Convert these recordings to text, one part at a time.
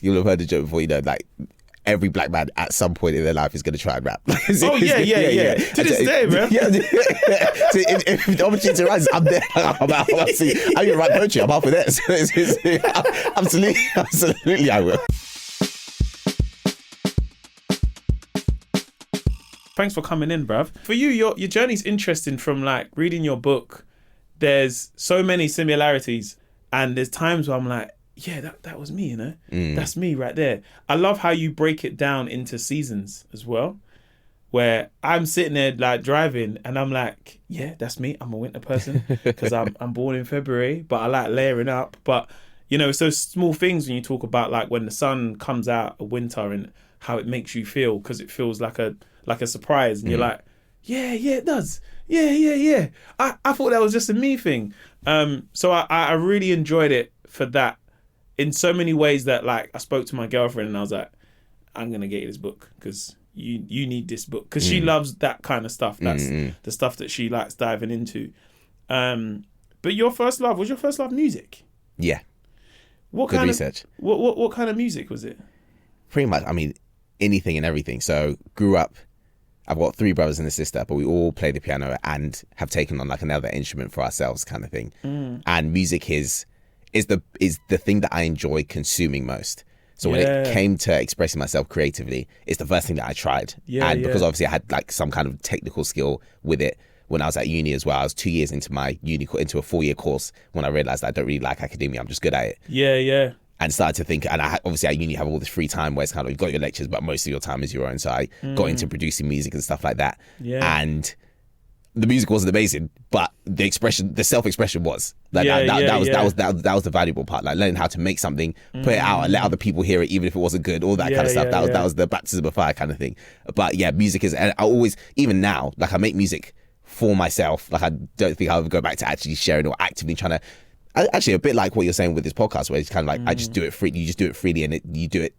You'll have heard the joke before, like every black man at some point in their life is going to try and rap. Yeah. To this day, man. Yeah. So if the opportunity arises, I'm there. I'm going to write poetry. I'm half with that. So absolutely, I will. Thanks for coming in, bruv. For you, your journey's interesting. From like reading your book, there's so many similarities, and there's times where I'm like, yeah, that was me, That's me right there. I love how you break it down into seasons as well, where I'm sitting there like driving and I'm like, yeah, that's me. I'm a winter person because I'm born in February, but I like layering up. But, it's those small things when you talk about like when the sun comes out of winter and how it makes you feel, because it feels like a surprise and you're like, yeah, it does. Yeah. I thought that was just a me thing. So I really enjoyed it for that. In so many ways that like I spoke to my girlfriend and I was like, I'm going to get you this book because you need this book, because she loves that kind of stuff. That's the stuff that she likes diving into. But your first love, was your first love music? Yeah. What Good kind research. Of what kind of music was it? Pretty much, anything and everything. So grew up, I've got 3 brothers and a sister, but we all play the piano and have taken on like another instrument for ourselves kind of thing. And music is the thing that I enjoy consuming most. So when it came to expressing myself creatively, it's the first thing that I tried. Because obviously I had like some kind of technical skill with it when I was at uni as well. I was 2 years into my into a 4-year course when I realised that I don't really like academia. I'm just good at it. Yeah. And started to think, and obviously at uni you have all this free time where it's kind of, you've got your lectures, but most of your time is your own. So I got into producing music and stuff like that. And the music wasn't amazing, but the self-expression was. That was the valuable part. Like learning how to make something, put it out, and let other people hear it, even if it wasn't good. All that kind of stuff. That was the baptism of fire kind of thing. But yeah, music is. And I always, even now, like I make music for myself. Like I don't think I'll ever go back to actually sharing or actively trying to. Actually, a bit like what you're saying with this podcast, where it's kind of like I just do it free. You just do it freely, and you do it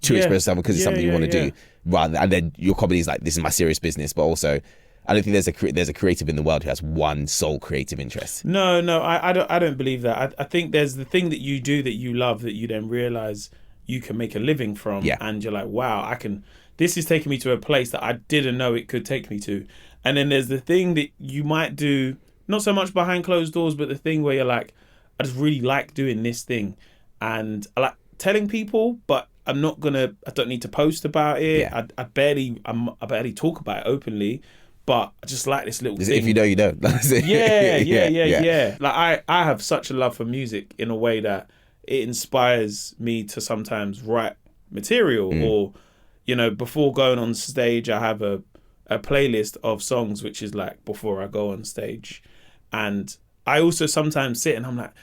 to express yourself because it's something you want to do. Rather, and then your comedy is like, this is my serious business, but also. I don't think there's a creative in the world who has one sole creative interest. No, I don't believe that. I think there's the thing that you do that you love that you then realise you can make a living from, and you're like, wow, this is taking me to a place that I didn't know it could take me to. And then there's the thing that you might do, not so much behind closed doors, but the thing where you're like, I just really like doing this thing, and I like telling people, but I don't need to post about it. I barely talk about it openly. But I just like this little thing. If you know, you know. Yeah. Like I have such a love for music in a way that it inspires me to sometimes write material or, before going on stage, I have a playlist of songs, which is like before I go on stage. And I also sometimes sit and I'm like,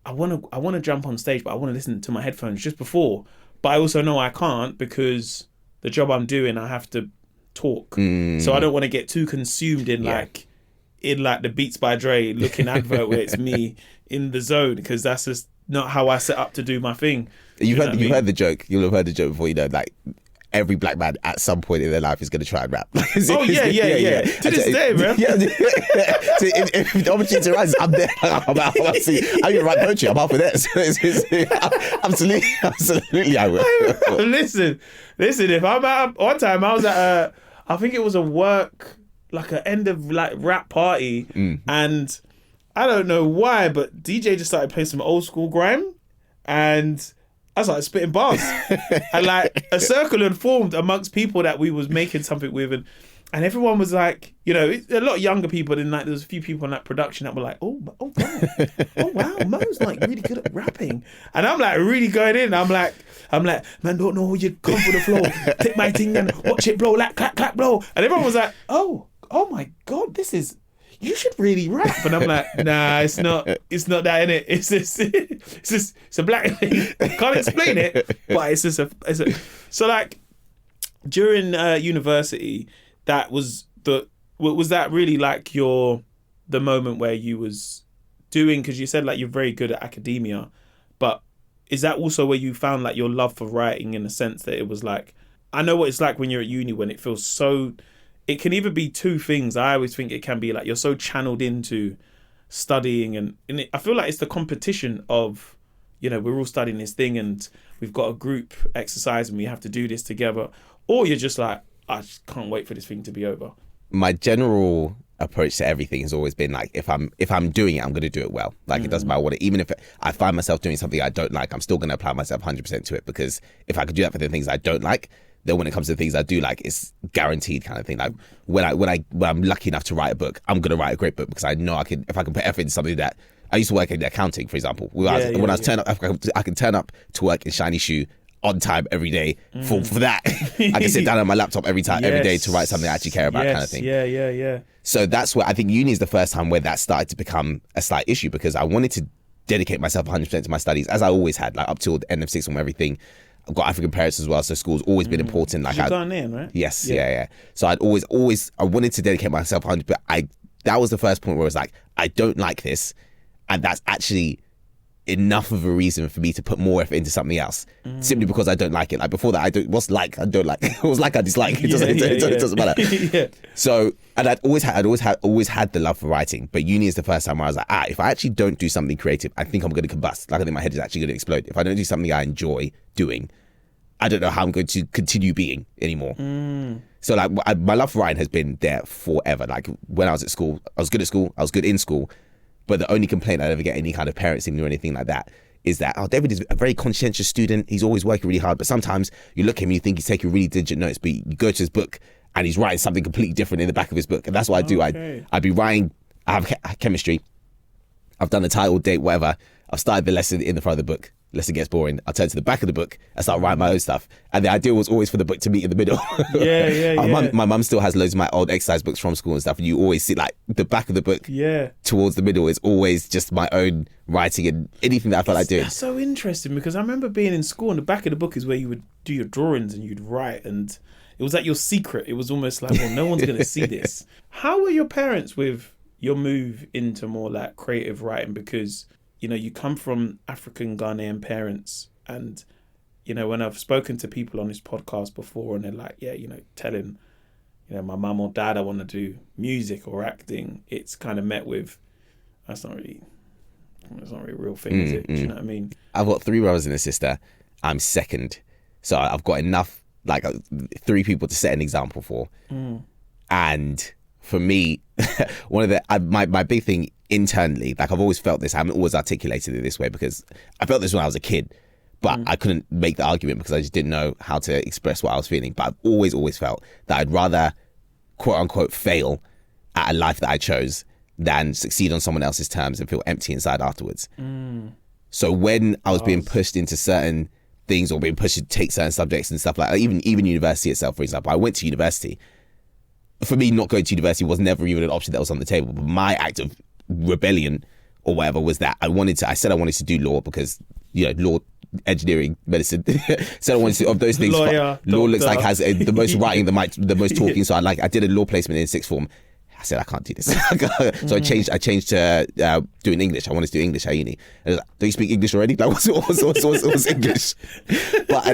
I want to jump on stage, but I want to listen to my headphones just before. But I also know I can't because the job I'm doing, I have to talk, so I don't want to get too consumed in like the Beats by Dre looking advert where it's me in the zone, because that's just not how I set up to do my thing. You've heard the joke. You'll have heard the joke before. Like every black man at some point in their life is going to try and rap. To this day, man. So if the opportunity arises, I'm there. I'm going to write poetry. I'm half with that. So absolutely, I will. Listen. If I'm at one time, I was at I think it was a work, like an end of like rap party, and I don't know why, but DJ just started playing some old school grime, and I started spitting bars, and like a circle had formed amongst people that we was making something with, and everyone was like, a lot of younger people, and like there was a few people in that production that were like, oh wow, Mo's like really good at rapping, and I'm like really going in. I'm like, man, don't know who you come for the floor. Take my thing and watch it blow, like clap, clap, blow. And everyone was like, oh my God, you should really rap. And I'm like, nah, it's not that, innit? It's a black thing. Can't explain it, but it's just so like during university, was that really like the moment where you was doing, because you said like you're very good at academia, but is that also where you found like your love for writing, in the sense that it was like, I know what it's like when you're at uni, when it feels so, it can either be two things. I always think it can be like you're so channeled into studying and I feel like it's the competition of we're all studying this thing and we've got a group exercise and we have to do this together, or you're just like, I just can't wait for this thing to be over? My general approach to everything has always been like, if I'm doing it, I'm going to do it well. Like, it doesn't matter what even if I find myself doing something I don't like, I'm still going to apply myself 100% to it, because if I could do that for the things I don't like, then when it comes to the things I do like, it's guaranteed kind of thing. Like when I'm lucky enough to write a book, I'm going to write a great book, because I know if I can put effort into something that I used to work in accounting, for example. When I was turn up, I can turn up to work in shiny shoe on time every day. For that, I can sit down on my laptop every day to write something I actually care about, kind of thing. Yeah. So that's where I think uni is the first time where that started to become a slight issue, because I wanted to dedicate myself 100% to my studies, as I always had, like up till the end of sixth form, everything. I've got African parents as well, so school's always been important. Like, you're Ghanaian, right? Yes, yeah. So I'd always I wanted to dedicate myself 100%, but that was the first point where it was like, I don't like this, and that's actually enough of a reason for me to put more effort into something else, simply because I don't like it. Like before that, I don't like it was like I dislike it. It doesn't matter. So, and I'd always had the love for writing, but uni is the first time where I was like, if I actually don't do something creative, I think I'm going to combust. Like, I think my head is actually going to explode. If I don't do something I enjoy doing, I don't know how I'm going to continue being anymore. So like, my love for writing has been there forever. Like when I was at school, I was good at school, I was good in school. But the only complaint I'd ever get any kind of parenting or anything like that is that, David is a very conscientious student. He's always working really hard. But sometimes you look at him and you think he's taking really diligent notes, but you go to his book and he's writing something completely different in the back of his book. And that's what I do. I'd be writing, I have chemistry. I've done the title, date, whatever. I've started the lesson in the front of the book. Lesson gets boring. I turn to the back of the book and start writing my own stuff. And the idea was always for the book to meet in the middle. My mum still has loads of my old exercise books from school and stuff. And you always see like the back of the book towards the middle is always just my own writing and anything that I felt like doing. That's so interesting, because I remember being in school and the back of the book is where you would do your drawings and you'd write, and it was like your secret. It was almost like, well, no one's going to see this. How were your parents with your move into more like creative writing? Because you come from African Ghanaian parents, and, when I've spoken to people on this podcast before and they're like, telling, my mum or dad I want to do music or acting, it's kind of met with, that's not really a real thing, is it? Do you know what I mean? I've got 3 brothers and a sister. I'm second. So I've got enough, like 3 people to set an example for. And for me, one of my big thing internally, like I've always felt this, I haven't always articulated it this way because I felt this when I was a kid, but I couldn't make the argument because I just didn't know how to express what I was feeling. But I've always felt that I'd rather quote unquote fail at a life that I chose than succeed on someone else's terms and feel empty inside afterwards. So when I was being pushed into certain things or being pushed to take certain subjects and stuff like that, even university itself, for example, I went to university. For me, not going to university was never even an option that was on the table. But my act of rebellion or whatever was that I said I wanted to do law because law, engineering, medicine. So I wanted to, of those things, law looks like has the most writing, the most talking. So I did a law placement in sixth form. I said I can't do this. So I changed to doing English. I wanted to do English at uni. And I was like, do you speak English already? Like what's English? But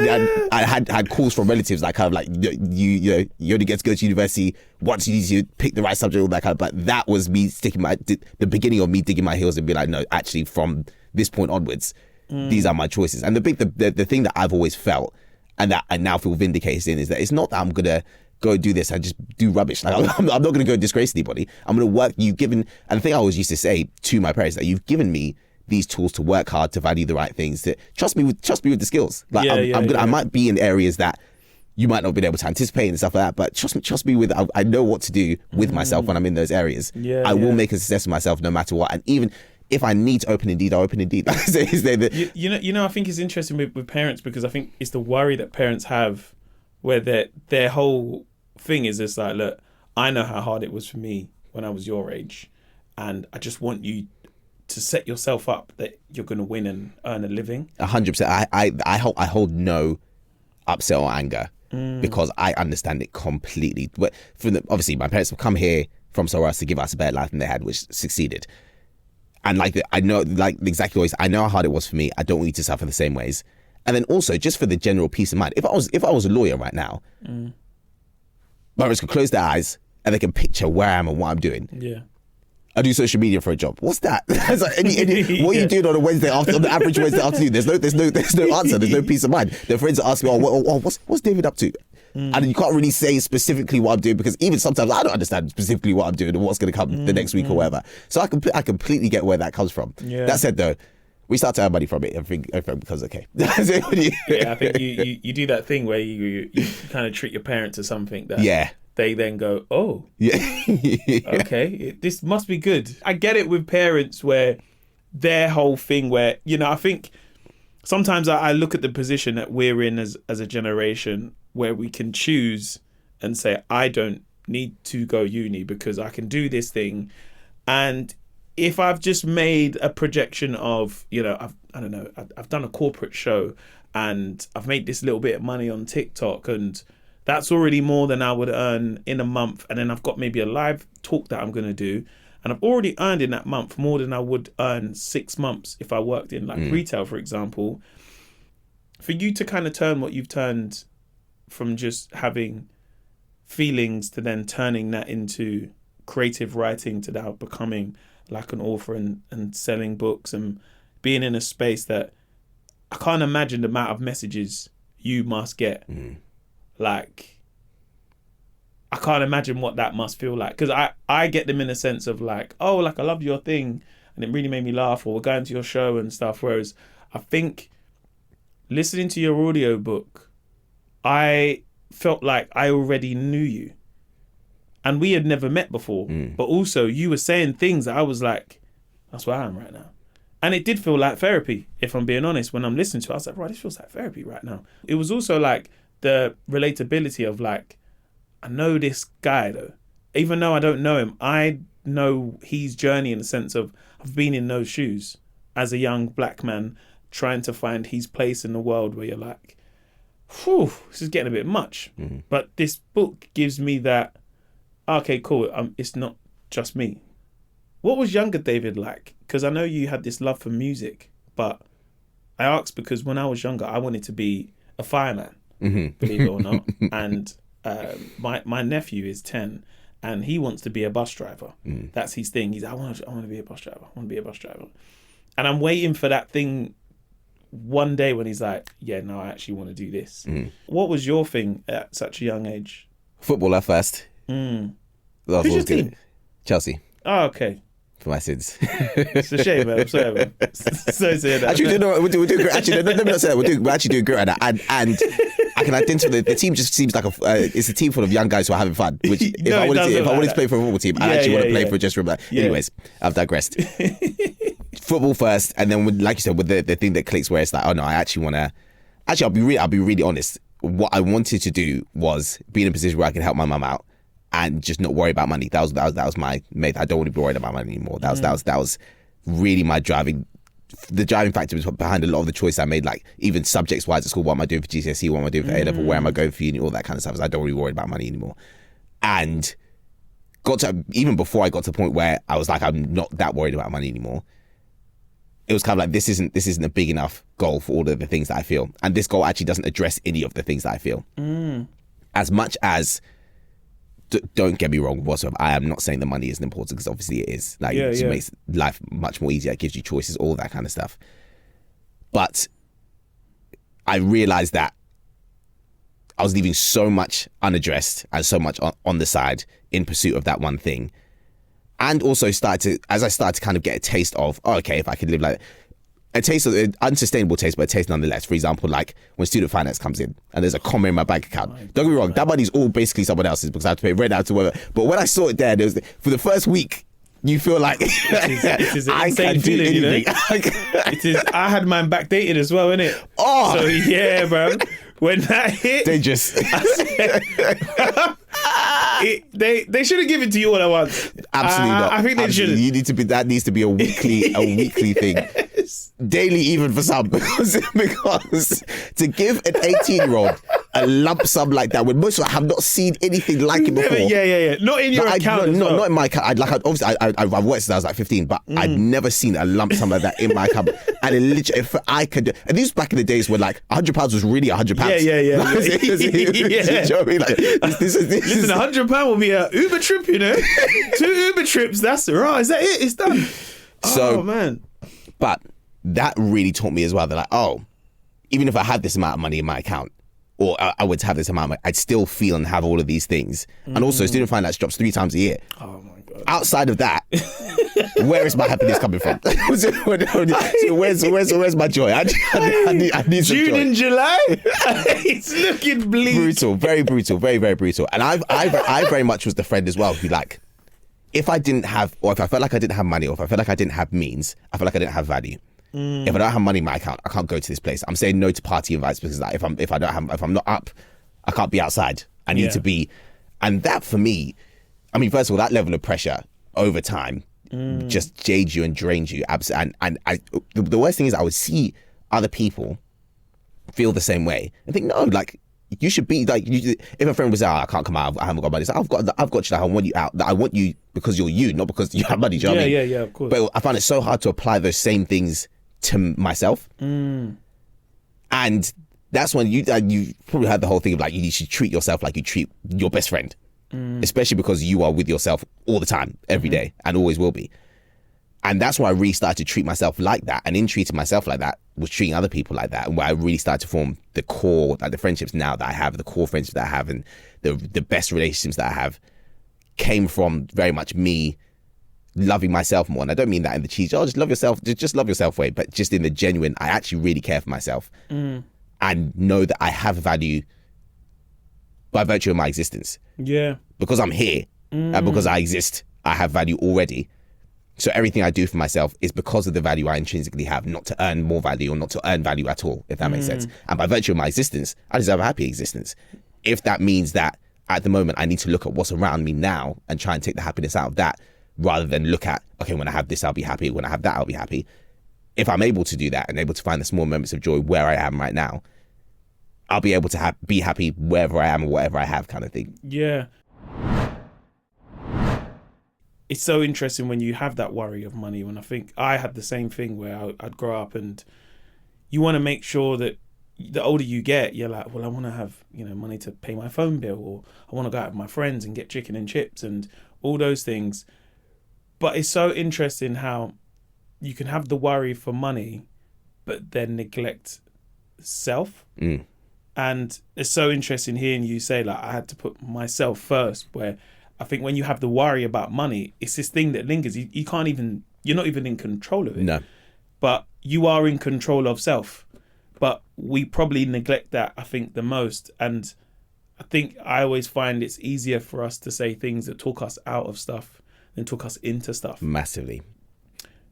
I had calls from relatives like kind of like you only get to go to university once you need to pick the right subject, all that kind of. But that was me the beginning of me digging my heels and being like, no, actually from this point onwards, these are my choices. And the thing that I've always felt and that I now feel vindicated in is that it's not that I'm gonna go do this and just do rubbish. Like I'm not going to go disgrace anybody. I'm going to work. And the thing I always used to say to my parents, that you've given me these tools to work hard, to value the right things, to trust me with the skills. Like I might be in areas that you might not have been able to anticipate and stuff like that, but trust me with, I know what to do with myself when I'm in those areas. I will make a success of myself no matter what. And even if I need to open Indeed, I'll open Indeed. I think it's interesting with parents, because I think it's the worry that parents have where their whole thing is just like, look, I know how hard it was for me when I was your age, and I just want you to set yourself up that you're going to win and earn a living. 100%. I hold no upset or anger because I understand it completely. But obviously, my parents have come here from somewhere else to give us a better life than they had, which succeeded. And I know, exactly what I know how hard it was for me. I don't want you to suffer the same ways. And then also, just for the general peace of mind, if I was a lawyer right now, my parents could close their eyes and they can picture where I am and what I'm doing. Yeah. I do social media for a job. What's that? It's like, what are you doing on a Wednesday on the average Wednesday afternoon? There's no answer. There's no peace of mind. Their friends are asking, what's David up to? And you can't really say specifically what I'm doing, because even sometimes I don't understand specifically what I'm doing and what's going to come the next week or whatever. So I completely get where that comes from. Yeah. That said, though, we start to earn money from it. Everything becomes okay. I think you do that thing where you kind of treat your parents to something that they then go, oh, okay, this must be good. I get it with parents where their whole thing where, I think sometimes I look at the position that we're in as a generation where we can choose and say, I don't need to go uni because I can do this thing. And if I've just made a projection of, I've done a corporate show and I've made this little bit of money on TikTok, and that's already more than I would earn in a month. And then I've got maybe a live talk that I'm going to do, and I've already earned in that month more than I would earn 6 months if I worked in retail, for example. For you to kind of turn what you've turned from just having feelings to then turning that into creative writing to now becoming like an author and selling books and being in a space that I can't imagine the amount of messages you must get. Like, I can't imagine what that must feel like, because I get them in a sense of like, oh, like I love your thing and it really made me laugh, or we're going to your show and stuff. Whereas I think listening to your audiobook, I felt like I already knew you and we had never met before, but also you were saying things that I was like, that's where I am right now. And it did feel like therapy, if I'm being honest. When I'm listening to it, I was like, right, this feels like therapy right now. It was also like the relatability of like, I know this guy though. Even though I don't know him, I know his journey in the sense of I've been in those shoes as a young black man trying to find his place in the world, where you're like, whew, this is getting a bit much. But this book gives me that, okay, cool, it's not just me. What was younger David like? Because I know you had this love for music, but I asked because when I was younger, I wanted to be a fireman, believe it or not. And my nephew is 10 and he wants to be a bus driver. That's his thing. He's like, I want to be a bus driver. I want to be a bus driver. And I'm waiting for that thing one day when he's like, yeah, no, I actually want to do this. What was your thing at such a young age? Footballer first. Who's your team? Chelsea. Oh, okay. For my sins. It's a shame, man. I'm sorry, man. Sorry to hear that. Actually, we're doing great. Actually, let me not say that. We're actually doing great right now. And I can identify the team just seems like it's a team full of young guys who are having fun. Which if I wanted to play for a football team, I actually want to play for just from. Anyways, I've digressed. Football first, and then like you said, with the thing that clicks where it's like, oh no, I actually want to. Actually, I'll be really honest. What I wanted to do was be in a position where I can help my mum out and just not worry about money. That was my mate. I don't want to be worried about money anymore. That was really my driving. The driving factor was behind a lot of the choice I made. Like even subjects wise at school, what am I doing for GCSE? What am I doing for A level? Where am I going for uni? All that kind of stuff. I don't really worry about money anymore. And even before I got to the point where I was like, I'm not that worried about money anymore. It was kind of like, this isn't a big enough goal for all of the things that I feel. And this goal actually doesn't address any of the things that I feel. As much as, don't get me wrong whatsoever, I am not saying the money isn't important, because obviously it is. Like, it makes life much more easier. It gives you choices, all that kind of stuff. But I realized that I was leaving so much unaddressed and so much on the side in pursuit of that one thing. And also as I started to kind of get a taste of, oh, okay, if I could live like a taste of an unsustainable taste, but a taste nonetheless. For example, like when student finance comes in and there's a comma in my bank account. Don't get me wrong, that money's all basically someone else's because I have to pay rent out to whatever. But when I saw it there, for the first week, you feel like it is I can do anything. It is. I had mine backdated as well, innit? Oh, so yeah, bro. When that hit, dangerous. They should have given to you all at once. Absolutely not. I think they should. You need to be. That needs to be a weekly thing. Daily, even for some, because to give an 18-year-old a lump sum like that when most of us have not seen anything like it before. Yeah. Not in your account. Not in my account. I've worked since I was like 15, but I'd never seen a lump sum like that in my account. And it literally, if I could, and these was back in the days when like £100 was really £100. Yeah. You know what I mean? Like, Listen, £100 will be an Uber trip, you know? 2 Uber trips, that's right. Is that it? It's done. So, oh, man. But that really taught me as well that like, oh, even if I had this amount of money in my account, or I would have this amount of money, I'd still feel and have all of these things. And also, student finance drops 3 times a year. Oh, my God. Outside of that, where is my happiness coming from? So where's my joy? I need some June joy. and July? It's looking bleak. Brutal, very brutal, very, very brutal. And I very much was the friend as well who like, if I didn't have, or if I felt like I didn't have money, or if I felt like I didn't have means, I felt like I didn't have value. If I don't have money in my account, I can't go to this place. I'm saying no to party invites because like, if I'm not up, I can't be outside. I need to be, and that for me, I mean, first of all, that level of pressure over time just jades you and drains you. And the worst thing is I would see other people feel the same way and think, no, like you should be like, if a friend was out, I can't come out, I haven't got money. So I've got you. Like, I want you out. I want you because you're you, not because you have money. Do you know what I mean? Yeah, of course. But I find it so hard to apply those same things to myself. And that's when you probably heard the whole thing of like, you should treat yourself like you treat your best friend, especially because you are with yourself all the time, every day, and always will be. And that's why I really started to treat myself like that. And in treating myself like that was treating other people like that. And where I really started to form the core, like the friendships now that I have, the core friendships that I have, and the best relationships that I have came from very much me loving myself more. And I don't mean that in the cheesy, just love yourself, just love yourself way, but just in the genuine, I actually really care for myself and know that I have value by virtue of my existence. Yeah. Because I'm here and because I exist, I have value already. So everything I do for myself is because of the value I intrinsically have, not to earn more value or not to earn value at all, if that makes sense. And by virtue of my existence, I deserve a happy existence. If that means that at the moment I need to look at what's around me now and try and take the happiness out of that, rather than look at, okay, when I have this, I'll be happy. When I have that, I'll be happy. If I'm able to do that and able to find the small moments of joy where I am right now, I'll be able to be happy wherever I am or whatever I have, kind of thing. Yeah. It's so interesting when you have that worry of money. When I think I had the same thing where I'd grow up and you want to make sure that the older you get, you're like, well, I want to have, money to pay my phone bill, or I want to go out with my friends and get chicken and chips and all those things. But it's so interesting how you can have the worry for money, but then neglect self. And it's so interesting hearing you say, like, I had to put myself first, where I think when you have the worry about money, it's this thing that lingers. You can't even, you're not even in control of it. No. But you are in control of self. But we probably neglect that, I think, the most. And I think I always find it's easier for us to say things that talk us out of stuff than talk us into stuff. Massively.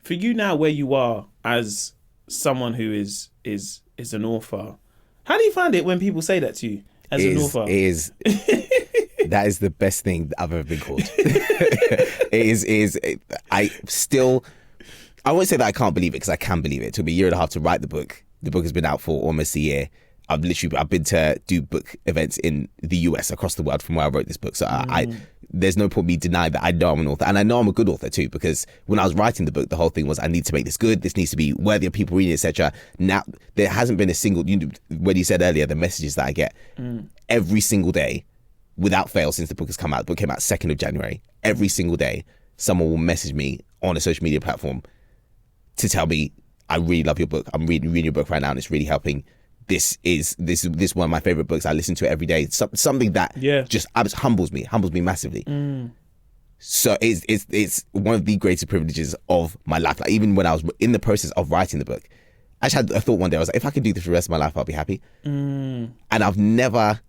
For you now, where you are as someone who is an author, how do you find it when people say that to you as an author? That is the best thing I've ever been called. I won't say that I can't believe it, because I can believe it. It took me a year and a half to write the book. The book has been out for almost a year. I've been to do book events in the US, across the world, from where I wrote this book. So there's no point me denying that I know I'm an author, and I know I'm a good author too, because when I was writing the book, the whole thing was I need to make this good. This needs to be worthy of people reading, etc. Now there hasn't been a single. When you said earlier, the messages that I get every single day, without fail, since the book has come out. The book came out 2nd of January. Every single day, someone will message me on a social media platform to tell me, I really love your book. I'm reading your book right now, and it's really helping. This is one of my favorite books. I listen to it every day. Something that just humbles me massively. So it's one of the greatest privileges of my life. Like, even when I was in the process of writing the book, I just had a thought one day. I was like, if I could do this for the rest of my life, I'll be happy. And I've never,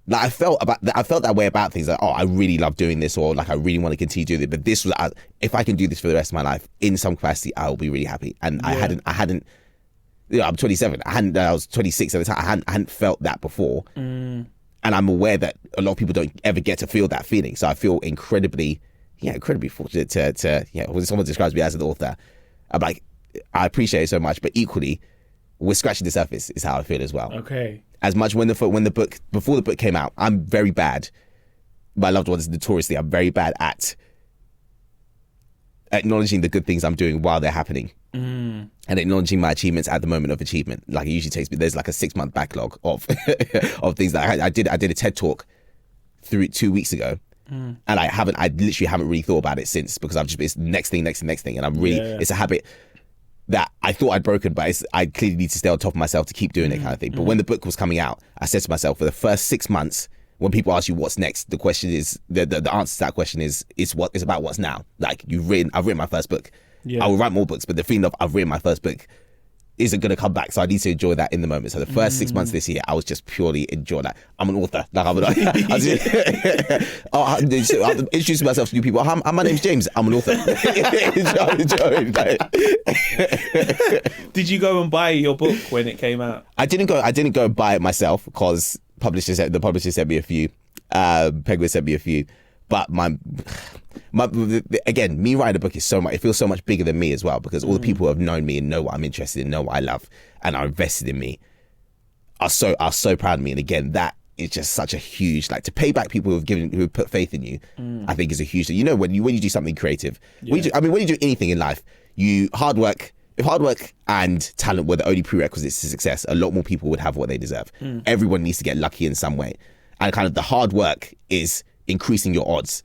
like, I felt that way about things. Like, oh, I really love doing this, or like I really want to continue doing it. But this was, if I can do this for the rest of my life in some capacity, I will be really happy. And I hadn't. I'm 27. I was 26 at the time. I hadn't felt that before. And I'm aware that a lot of people don't ever get to feel that feeling. So I feel incredibly fortunate to when someone describes me as an author, I'm like, I appreciate it so much. But equally, we're scratching the surface is how I feel as well. Okay. As much before the book came out, I'm very bad. My loved ones, notoriously, I'm very bad at acknowledging the good things I'm doing while they're happening. And acknowledging my achievements at the moment of achievement. Like it usually takes me, there's like a 6-month backlog of of things that I did a TED talk 2 weeks ago. And I literally haven't really thought about it since, because it's next thing. And I'm really, it's a habit that I thought I'd broken, but I clearly need to stay on top of myself to keep doing it kind of thing. But when the book was coming out, I said to myself, for the first 6 months, when people ask you what's next, the question is, the answer to that question is about what's now. Like I've written my first book. I will write more books, but the feeling of I've written my first book isn't going to come back. So I need to enjoy that in the moment. So the first 6 months this year, I was just purely enjoying that. I'm an author. Like I'll introduce myself to new people. Hi, my name's James. I'm an author. Did you go and buy your book when it came out? I didn't go and buy it myself, because the publisher sent me a few. Penguin sent me a few. But again, me writing a book is so much. It feels so much bigger than me as well, because all the people who have known me and know what I'm interested in, know what I love, and are invested in me, are so proud of me. And again, that is just such a huge, like, to pay back people who have put faith in you. I think is a huge thing. You know, when you do something creative, when you do anything in life, hard work. If hard work and talent were the only prerequisites to success, a lot more people would have what they deserve. Everyone needs to get lucky in some way, and kind of the hard work is increasing your odds,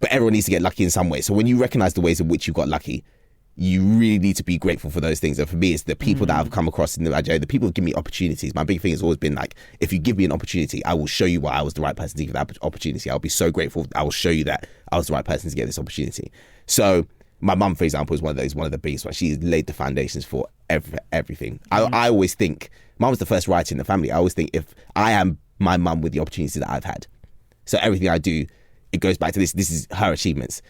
but everyone needs to get lucky in some way. So when you recognize the ways in which you got lucky, you really need to be grateful for those things. And for me, it's the people that I've come across in the people who give me opportunities. My big thing has always been like, if you give me an opportunity, I will show you why I was the right person to give that opportunity. I'll be so grateful. I will show you that I was the right person to get this opportunity. So my mum, for example, is one of the biggest ones. She's laid the foundations for everything. I always think, mum was the first writer in the family. I always think, if I am my mum with the opportunities that I've had, so everything I do, it goes back to this. This is her achievements.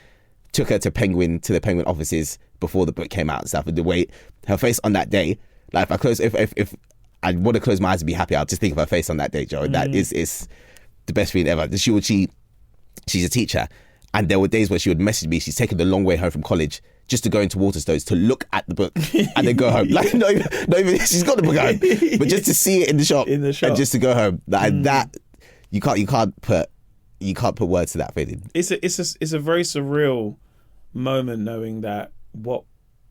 Took her to the Penguin offices before the book came out and stuff. And the way her face on that day, like if I want to close my eyes and be happy, I'll just think of her face on that day, Joe. That is the best feeling ever. She's a teacher, and there were days where she would message me. She's taken the long way home from college just to go into Waterstones to look at the book and then go home. Like not even she's got the book home, but just to see it in the shop and just to go home. Like that, you can't put words to that feeling. It's a very surreal moment, knowing that what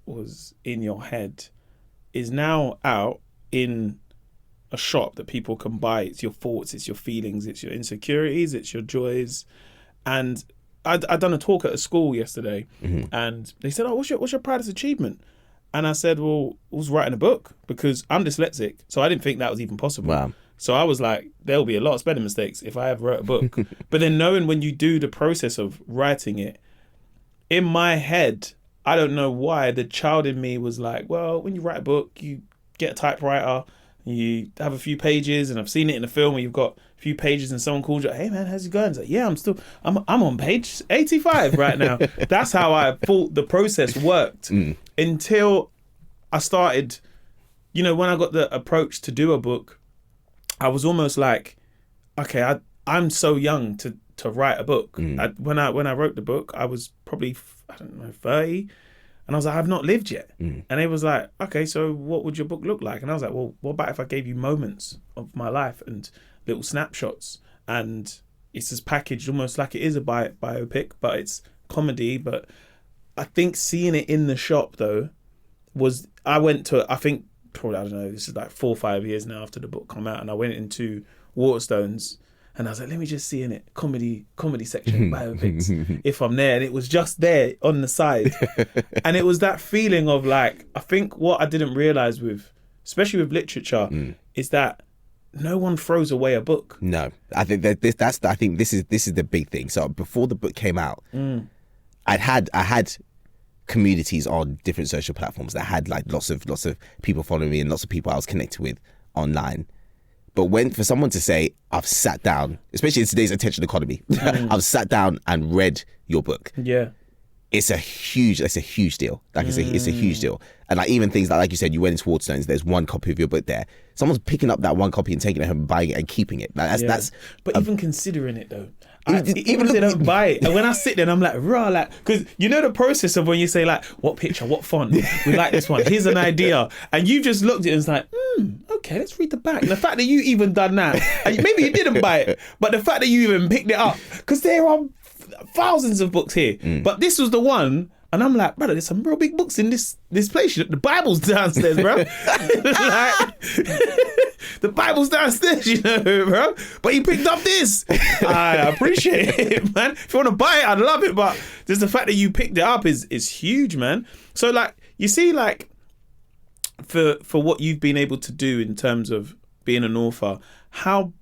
was in your head is now out in a shop that people can buy. It's your thoughts, it's your feelings, it's your insecurities, it's your joys. And I'd done a talk at a school yesterday, and they said, "Oh, what's your proudest achievement?" And I said, "Well, I was writing a book, because I'm dyslexic, so I didn't think that was even possible." Wow. So I was like, there'll be a lot of spelling mistakes if I ever wrote a book. But then knowing when you do the process of writing it, in my head, I don't know why, the child in me was like, well, when you write a book, you get a typewriter, you have a few pages, and I've seen it in a film where you've got a few pages and someone calls you, "Hey man, how's it going?" It's like, "Yeah, I'm on page 85 right now." That's how I thought the process worked until I started, when I got the approach to do a book, I was almost like, okay, I'm so young to write a book. When I wrote the book, I was probably, 30. And I was like, I've not lived yet. And it was like, okay, so what would your book look like? And I was like, well, what about if I gave you moments of my life and little snapshots? And it's just packaged almost like it is a biopic, but it's comedy. But I think seeing it in the shop, though, I went to, I think, probably, I don't know, this is like 4 or 5 years now after the book come out, and I went into Waterstones and I was like, let me just see in it comedy section, biopics, if I'm there. And it was just there on the side. And it was that feeling of like, I think what I didn't realize especially with literature, is that no one throws away a book. No, I think I think this is the big thing. So before the book came out, I had communities on different social platforms that had like lots of people following me and lots of people I was connected with online. But for someone to say, I've sat down, especially in today's attention economy, I've sat down and read your book. Yeah. It's a huge deal. Like it's a huge deal. And like even things like you said, you went into Waterstones, there's one copy of your book there. Someone's picking up that one copy and taking it home and buying it and keeping it. Like that's But even considering it though, Even if they don't buy it, and when I sit there and I'm like, raw, like, because you know the process of when you say like, what picture, what font, we like this one, here's an idea, and you just looked at it and it's like, okay, let's read the back. And the fact that you even done that, and maybe you didn't buy it, but the fact that you even picked it up, because there are thousands of books here, but this was the one. And I'm like, brother, there's some real big books in this place. The Bible's downstairs, bro. Like, the Bible's downstairs, you know, bro. But he picked up this. I appreciate it, man. If you want to buy it, I'd love it. But just the fact that you picked it up is huge, man. So, like, you see, like, for what you've been able to do in terms of being an author, how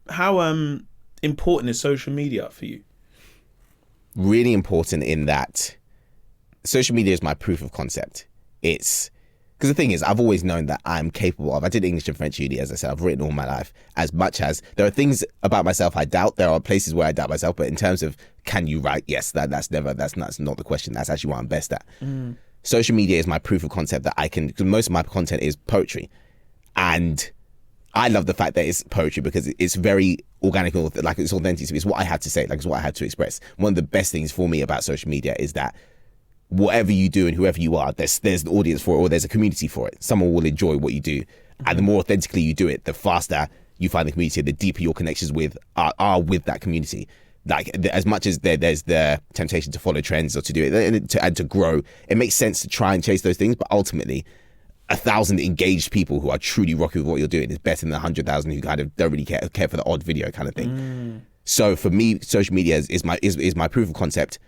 important is social media for you? Really important in that social media is my proof of concept. It's because the thing is, I've always known that I'm capable of. I did English and French uni, as I said. I've written all my life. As much as there are things about myself I doubt, there are places where I doubt myself. But in terms of can you write, yes, that's not the question. That's actually what I'm best at. Social media is my proof of concept that I can. Because most of my content is poetry, and I love the fact that it's poetry because it's very organic, like it's authentic. It's what I have to say, like it's what I have to express. One of the best things for me about social media is that whatever you do and whoever you are, there's an audience for it, or there's a community for it. Someone will enjoy what you do. And the more authentically you do it, the faster you find the community, the deeper your connections are with that community. Like, as much as there's the temptation to follow trends or to do it and to grow, it makes sense to try and chase those things. But ultimately, 1,000 engaged people who are truly rocking with what you're doing is better than 100,000 who kind of don't really care for the odd video kind of thing. So for me, social media is my proof of concept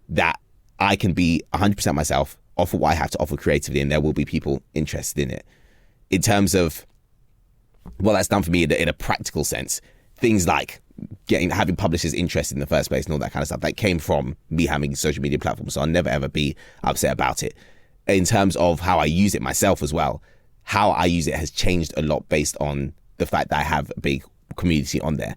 that I can be 100% myself, offer what I have to offer creatively, and there will be people interested in it. In terms of what that's done for me in a practical sense, things like having publishers interested in the first place and all that kind of stuff, that came from me having social media platforms, so I'll never ever be upset about it. In terms of how I use it myself as well, how I use it has changed a lot based on the fact that I have a big community on there.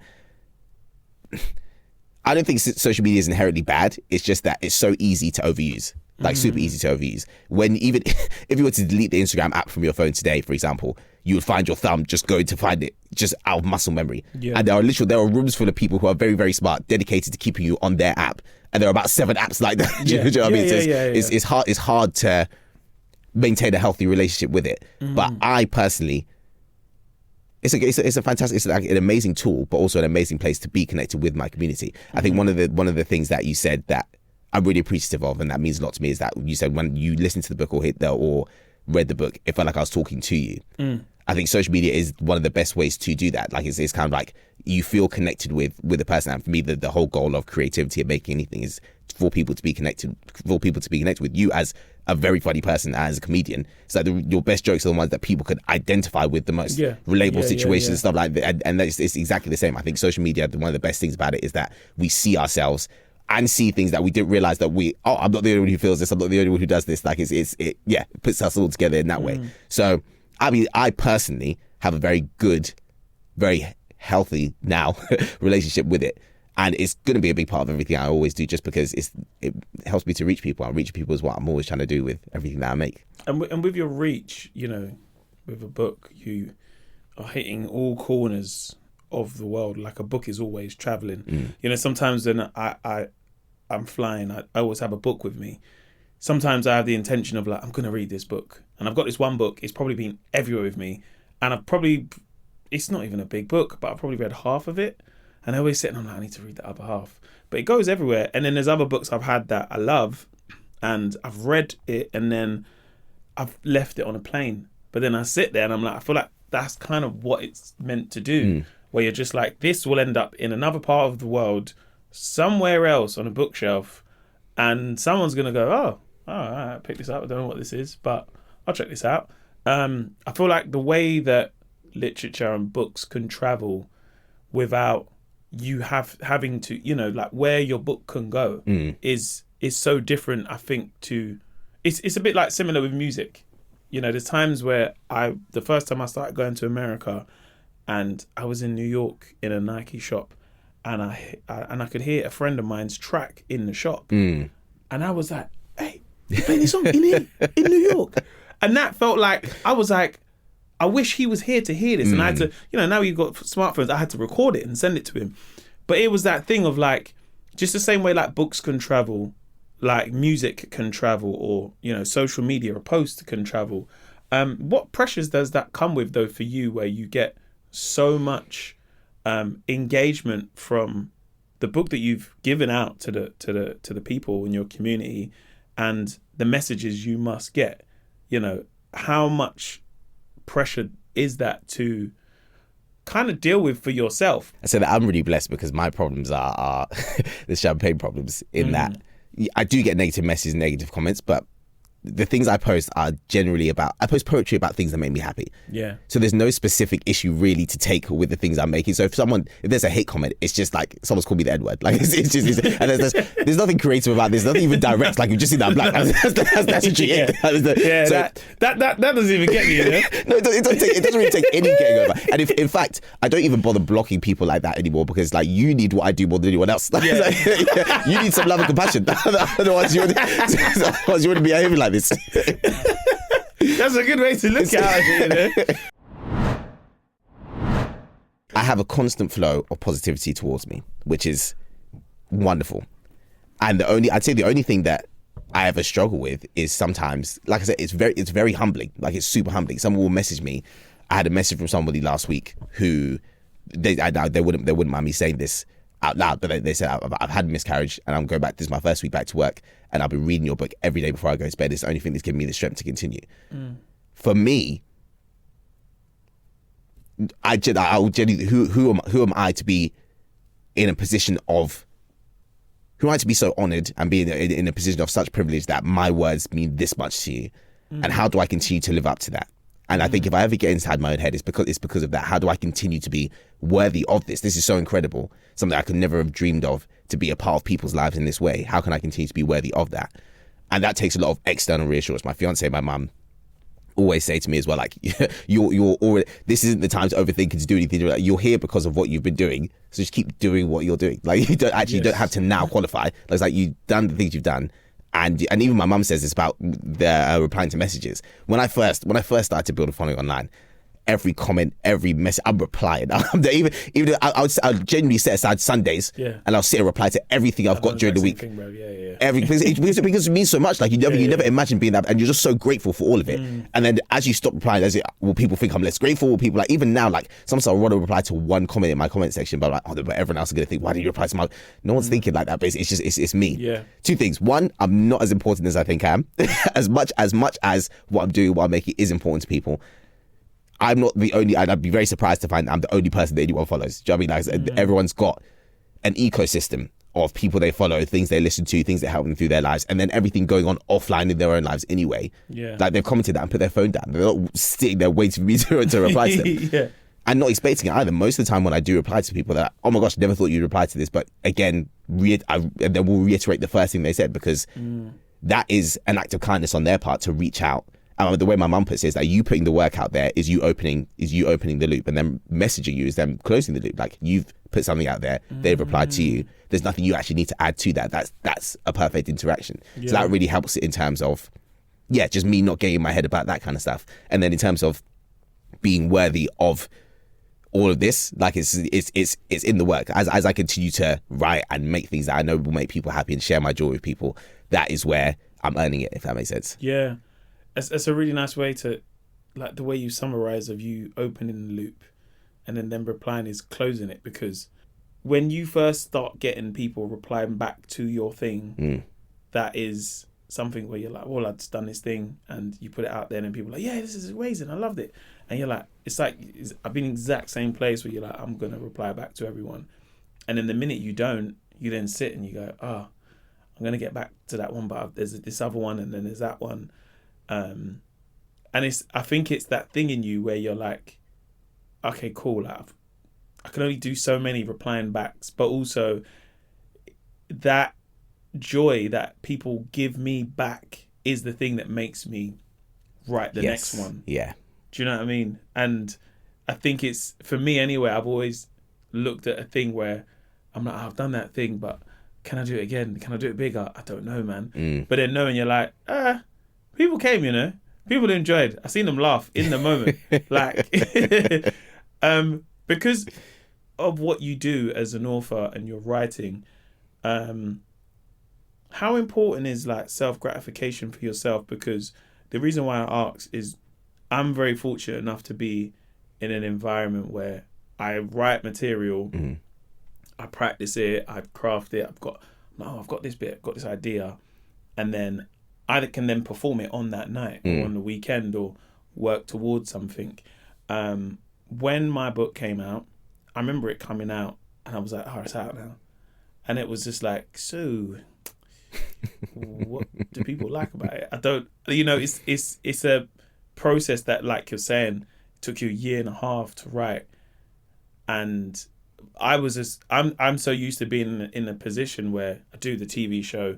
I don't think social media is inherently bad. It's just that it's so easy to overuse, like super easy to overuse. When even if you were to delete the Instagram app from your phone today, for example, you would find your thumb just going to find it just out of muscle memory. Yeah. And there are rooms full of people who are very, very smart, dedicated to keeping you on their app. And there are about 7 apps like that. Do you know what I mean? It's hard to maintain a healthy relationship with it. But I personally, it's a fantastic, it's like an amazing tool, but also an amazing place to be connected with my community. I think one of the things that you said that I'm really appreciative of, and that means a lot to me, is that you said when you listened to the book or read the book, it felt like I was talking to you. I think social media is one of the best ways to do that. Like it's kind of like you feel connected with the person. And for me, the whole goal of creativity and making anything is for people to be connected with you as a very funny person, as a comedian. It's like your best jokes are the ones that people could identify with the most, relatable situations and stuff like that. And it's exactly the same. I think social media, one of the best things about it is that we see ourselves and see things that we didn't realize that I'm not the only one who feels this, I'm not the only one who does this. Like it puts us all together in that way. So I mean, I personally have a very good, very healthy now relationship with it. And it's going to be a big part of everything I always do, just because it helps me to reach people. And reach people is what I'm always trying to do with everything that I make. And with your reach, you know, with a book, you are hitting all corners of the world. Like a book is always traveling. You know, sometimes when I'm flying, I always have a book with me. Sometimes I have the intention of like, I'm going to read this book. And I've got this one book. It's probably been everywhere with me. And it's not even a big book, but I've probably read half of it. And I always sit and I'm like, I need to read the other half. But it goes everywhere. And then there's other books I've had that I love and I've read it and then I've left it on a plane. But then I sit there and I'm like, I feel like that's kind of what it's meant to do. Where you're just like, this will end up in another part of the world, somewhere else on a bookshelf. And someone's going to go, oh, all right, pick this up. I don't know what this is, but I'll check this out. I feel like the way that literature and books can travel without you having to, you know, like where your book can go is so different, I think, to it's a bit like similar with music. You know, there's times where the first time I started going to America and I was in New York in a Nike shop and I could hear a friend of mine's track in the shop. And I was like, hey, you play this song in here in New York? And that felt like, I was like, I wish he was here to hear this. And I had to, you know, now you've got smartphones, I had to record it and send it to him. But it was that thing of like, just the same way like books can travel, like music can travel, or, you know, social media, a post can travel. What pressures does that come with though for you, where you get so much engagement from the book that you've given out to the people in your community and the messages you must get? You know, how much pressure is that to kind of deal with for yourself? I said that I'm really blessed because my problems are the champagne problems in that I do get negative messages, negative comments, but the things I post are generally I post poetry about things that make me happy. Yeah. So there's no specific issue really to take with the things I'm making. So if there's a hate comment, it's just like someone's called me the N-word. Like and there's nothing creative about this. Nothing even direct. Like you just see that I'm black. That's literally it. That doesn't even get me. You know? No, it doesn't really take any getting over. And if, in fact, I don't even bother blocking people like that anymore because like you need what I do more than anyone else. Yeah. You need some love and compassion. Otherwise you wouldn't be behaving like this. That's a good way to look at it, you know? I have a constant flow of positivity towards me, which is wonderful. And I'd say the only thing that I ever struggle with is sometimes, like I said, it's very humbling. Like it's super humbling. Someone will message me. I had a message from somebody last week who they wouldn't mind me saying this out loud, but they said, I've had a miscarriage and I'm going back. This is my first week back to work and I've been reading your book every day before I go to bed. It's the only thing that's given me the strength to continue. For me, I'll genuinely, who am I to be in a position of, who am I to be so honoured and be in a position of such privilege that my words mean this much to you? And how do I continue to live up to that? And I think if I ever get inside my own head, it's because of that. How do I continue to be worthy of this? This is so incredible. Something I could never have dreamed of, to be a part of people's lives in this way. How can I continue to be worthy of that? And that takes a lot of external reassurance. My fiance, my mum, always say to me as well, like, you're already, this isn't the time to overthink and to do anything. Like, you're here because of what you've been doing. So just keep doing what you're doing. Like you don't have to now qualify. It's like you've done the things you've done. And even my mum says this about the replying to messages. When I first started to build a following online, every comment, every message, I'm replying. Even I'll genuinely set aside Sundays, and I'll sit and reply to everything I've got during the week. Thing, because it means so much. Like you never imagine being that, and you're just so grateful for all of it. And then as you stop replying, will people think I'm less grateful? Will people, like, even now, like sometimes I want to reply to one comment in my comment section, but I'm like, but everyone else is gonna think, why did you reply to my? No one's thinking like that. But it's just it's me. Yeah. Two things. One, I'm not as important as I think I am. as much as what I'm doing, what I'm making is important to people. I'm not the only, and I'd be very surprised to find I'm the only person that anyone follows. Do you know what I mean? Like, everyone's got an ecosystem of people they follow, things they listen to, things that help them through their lives, and then everything going on offline in their own lives anyway. Yeah. Like they've commented that and put their phone down. They're not sitting there waiting for me to reply to them. Yeah. And not expecting it either. Most of the time when I do reply to people, they're like, oh my gosh, never thought you'd reply to this. But again, and then we'll reiterate the first thing they said, because that is an act of kindness on their part to reach out. The way my mum puts it is that you putting the work out there is you opening the loop, and then messaging you is them closing the loop. Like, you've put something out there, they've replied to you. There's nothing you actually need to add to that. That's a perfect interaction. Yeah. So that really helps in terms of, just me not getting in my head about that kind of stuff. And then in terms of being worthy of all of this, like it's in the work. As I continue to write and make things that I know will make people happy and share my joy with people, that is where I'm earning it, if that makes sense. Yeah. It's a really nice way to, like, the way you summarize of you opening the loop and then them replying is closing it, because when you first start getting people replying back to your thing, that is something where you're like, well, I've just done this thing, and you put it out there and then people are like, yeah, this is amazing, I loved it. And you're like, I've been in the exact same place where you're like, I'm going to reply back to everyone. And then the minute you don't, you then sit and you go, I'm going to get back to that one, but there's this other one, and then there's that one. And I think it's that thing in you where you're like, okay, cool, I can only do so many replying backs, but also that joy that people give me back is the thing that makes me write the next one. Yeah. Do you know what I mean? And I think it's, for me anyway, I've always looked at a thing where I'm like, I've done that thing, but can I do it again? Can I do it bigger? I don't know, man. But then knowing you're like, people came, people enjoyed. I seen them laugh in the moment. Like, because of what you do as an author and your writing, How important is like self-gratification for yourself? Because the reason why I ask is I'm very fortunate enough to be in an environment where I write material, I practice it, I craft it, I've got this bit, I've got this idea, and then I can then perform it on that night or on the weekend or work towards something. When my book came out, I remember it coming out and I was like, oh, it's out now. And it was just like, so what do people like about it? I don't, it's a process that, like you're saying, took you 1.5 years to write. And I'm so used to being in a position where I do the TV show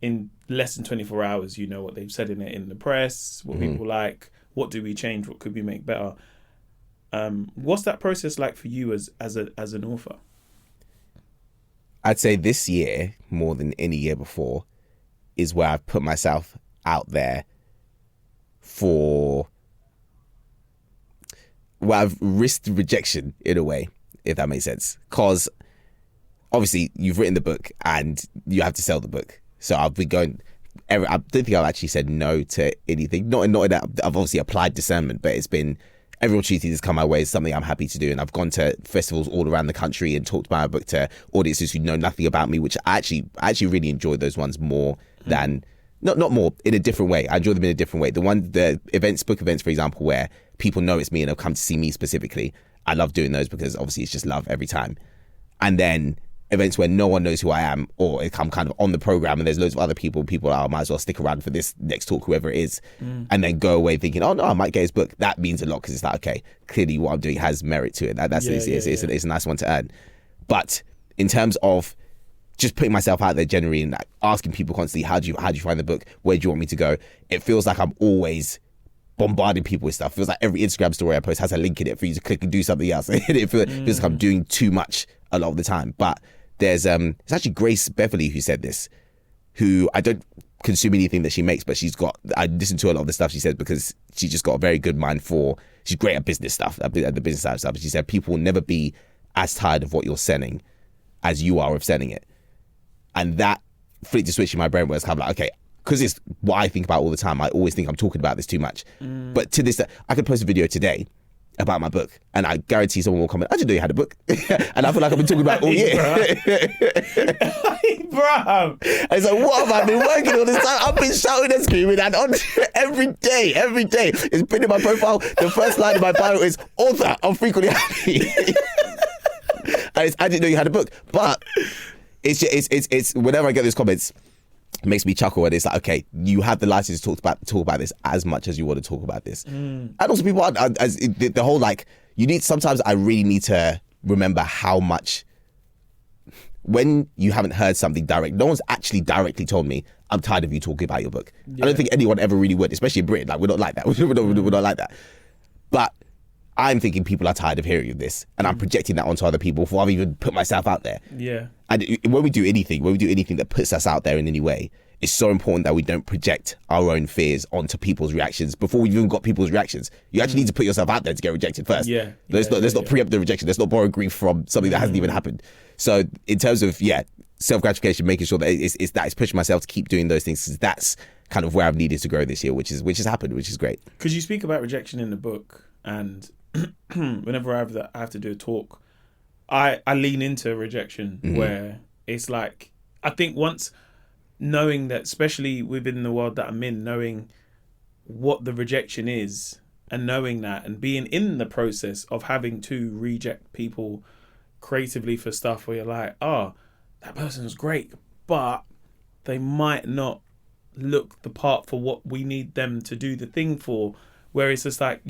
in less than 24 hours. You know what they've said in it in the press, what people like, what do we change, what could we make better? What's that process like for you as an author? I'd say this year, more than any year before, is where I've put myself out there I've risked rejection in a way, if that makes sense. Because obviously you've written the book and you have to sell the book. So I've been going, I don't think I've actually said no to anything. Not in that I've obviously applied discernment, but it's been, every opportunity that's come my way is something I'm happy to do. And I've gone to festivals all around the country and talked about my book to audiences who know nothing about me, which I actually really enjoy those ones more than, not more, in a different way. I enjoy them in a different way. The book events, for example, where people know it's me and have come to see me specifically, I love doing those because obviously it's just love every time. And then events where no one knows who I am, or I'm kind of on the program and there's loads of other people I might as well stick around for this next talk, whoever it is, and then go away thinking, oh no, I might get his book. That means a lot because it's like, okay, clearly what I'm doing has merit to it. It's a nice one to earn. But in terms of just putting myself out there generally and like asking people constantly, how do you find the book? Where do you want me to go? It feels like I'm always bombarding people with stuff. It feels like every Instagram story I post has a link in it for you to click and do something else. It feels like I'm doing too much a lot of the time. But there's it's actually Grace Beverly who said this, who I don't consume anything that she makes, but I listen to a lot of the stuff she says because she's just got a very good mind she's great at business stuff, at the business side of stuff. But she said people will never be as tired of what you're selling as you are of selling it. And that flipped a switch in my brain where it's kind of like, okay, because it's what I think about all the time. I always think I'm talking about this too much. But to this, I could post a video today about my book and I guarantee someone will comment, I didn't know you had a book. And I feel like I've been talking about it all year. Bro. It's like, what have I been working all this time? I've been shouting and screaming and on every day. It's been in my profile. The first line of my bio is author of Frequently Happy. And I didn't know you had a book. But it's whenever I get those comments, it makes me chuckle, and it's like, okay, you have the license to talk about this as much as you want to talk about this. And also people the whole like, sometimes I really need to remember how much, when you haven't heard something direct, no one's actually directly told me, I'm tired of you talking about your book. I don't think anyone ever really would, especially in Britain. Like, we're not like that. We're not like that. But I'm thinking people are tired of hearing this, and I'm projecting that onto other people before I've even put myself out there. Yeah. And when we do anything that puts us out there in any way, it's so important that we don't project our own fears onto people's reactions before we've even got people's reactions. You actually need to put yourself out there to get rejected first. Let's not preempt the rejection. Let's not borrow grief from something that hasn't even happened. So in terms of self-gratification, making sure that it's pushing myself to keep doing those things, because that's kind of where I've needed to grow this year, which has happened, which is great. Because you speak about rejection in the book, and whenever I have to do a talk, I lean into rejection, where it's like, I think once knowing that, especially within the world that I'm in, knowing what the rejection is and knowing that and being in the process of having to reject people creatively for stuff where you're like, oh, that person's great, but they might not look the part for what we need them to do the thing for. Where it's just like,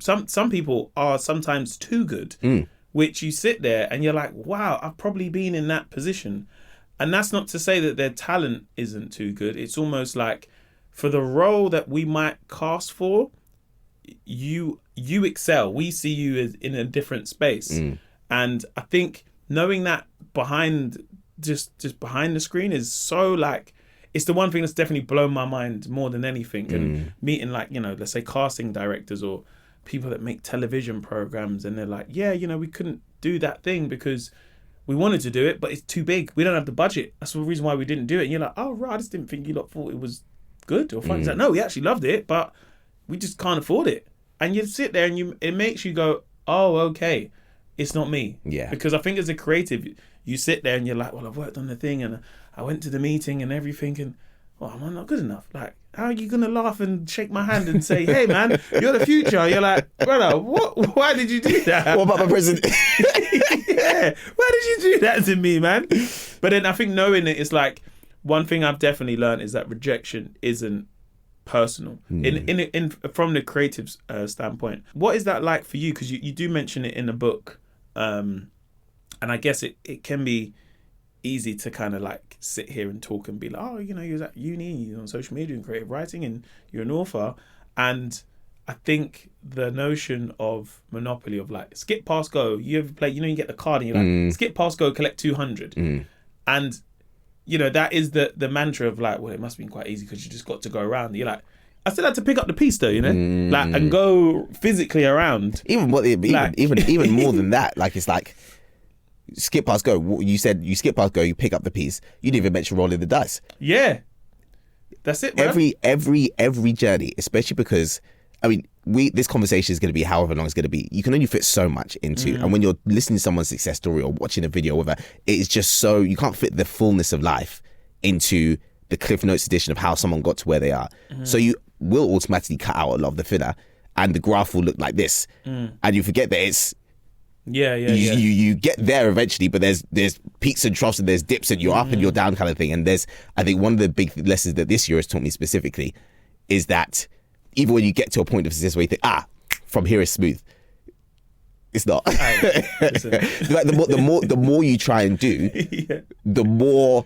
some people are sometimes too good, which you sit there and you're like, wow, I've probably been in that position. And that's not to say that their talent isn't too good. It's almost like, for the role that we might cast for, you excel. We see you as in a different space. And I think knowing that behind behind the screen is so like, it's the one thing that's definitely blown my mind more than anything. And meeting like, let's say casting directors or people that make television programs, and they're like, we couldn't do that thing because we wanted to do it, but it's too big. We don't have the budget. That's the reason why we didn't do it. And you're like, oh, right, I just didn't think you lot thought it was good or fun. It's like, no, we actually loved it, but we just can't afford it. And you sit there and it makes you go, oh, okay, it's not me. Yeah. Because I think as a creative, you sit there and you're like, well, I've worked on the thing and I went to the meeting and everything, and well, am I not good enough? Like, how are you going to laugh and shake my hand and say, hey, man, you're the future? You're like, brother, what? Why did you do that? What about my president? Yeah, why did you do that to me, man? But then I think knowing it is like, one thing I've definitely learned is that rejection isn't personal. In from the creative standpoint. What is that like for you? Because you do mention it in the book. And I guess it can be easy to kind of like sit here and talk and be like, oh, you know, you was at uni, you're on social media and creative writing and you're an author. And I think the notion of monopoly of like skip past go, you ever play, you know, you get the card and you're like, skip past go, collect 200. And you know, that is the mantra of like, well, it must have been quite easy because you just got to go around. You're like, I still had to pick up the piece though, you know, like, and go physically around. Even more than that, like, it's like skip past go. You said you skip past go, you pick up the piece. You didn't even mention rolling the dice. Yeah, that's it, man. Every journey, especially because, I mean, this conversation is going to be however long it's going to be. You can only fit so much into, and when you're listening to someone's success story or watching a video, or whatever, it is just so, you can't fit the fullness of life into the Cliff Notes edition of how someone got to where they are. So you will automatically cut out a lot of the filler, and the graph will look like this, and you forget that it's you get there eventually, but there's peaks and troughs and there's dips and you're up and you're down kind of thing. And I think one of the big lessons that this year has taught me specifically is that even when you get to a point of success where you think, from here is smooth, it's not. Like the more you try and do, the more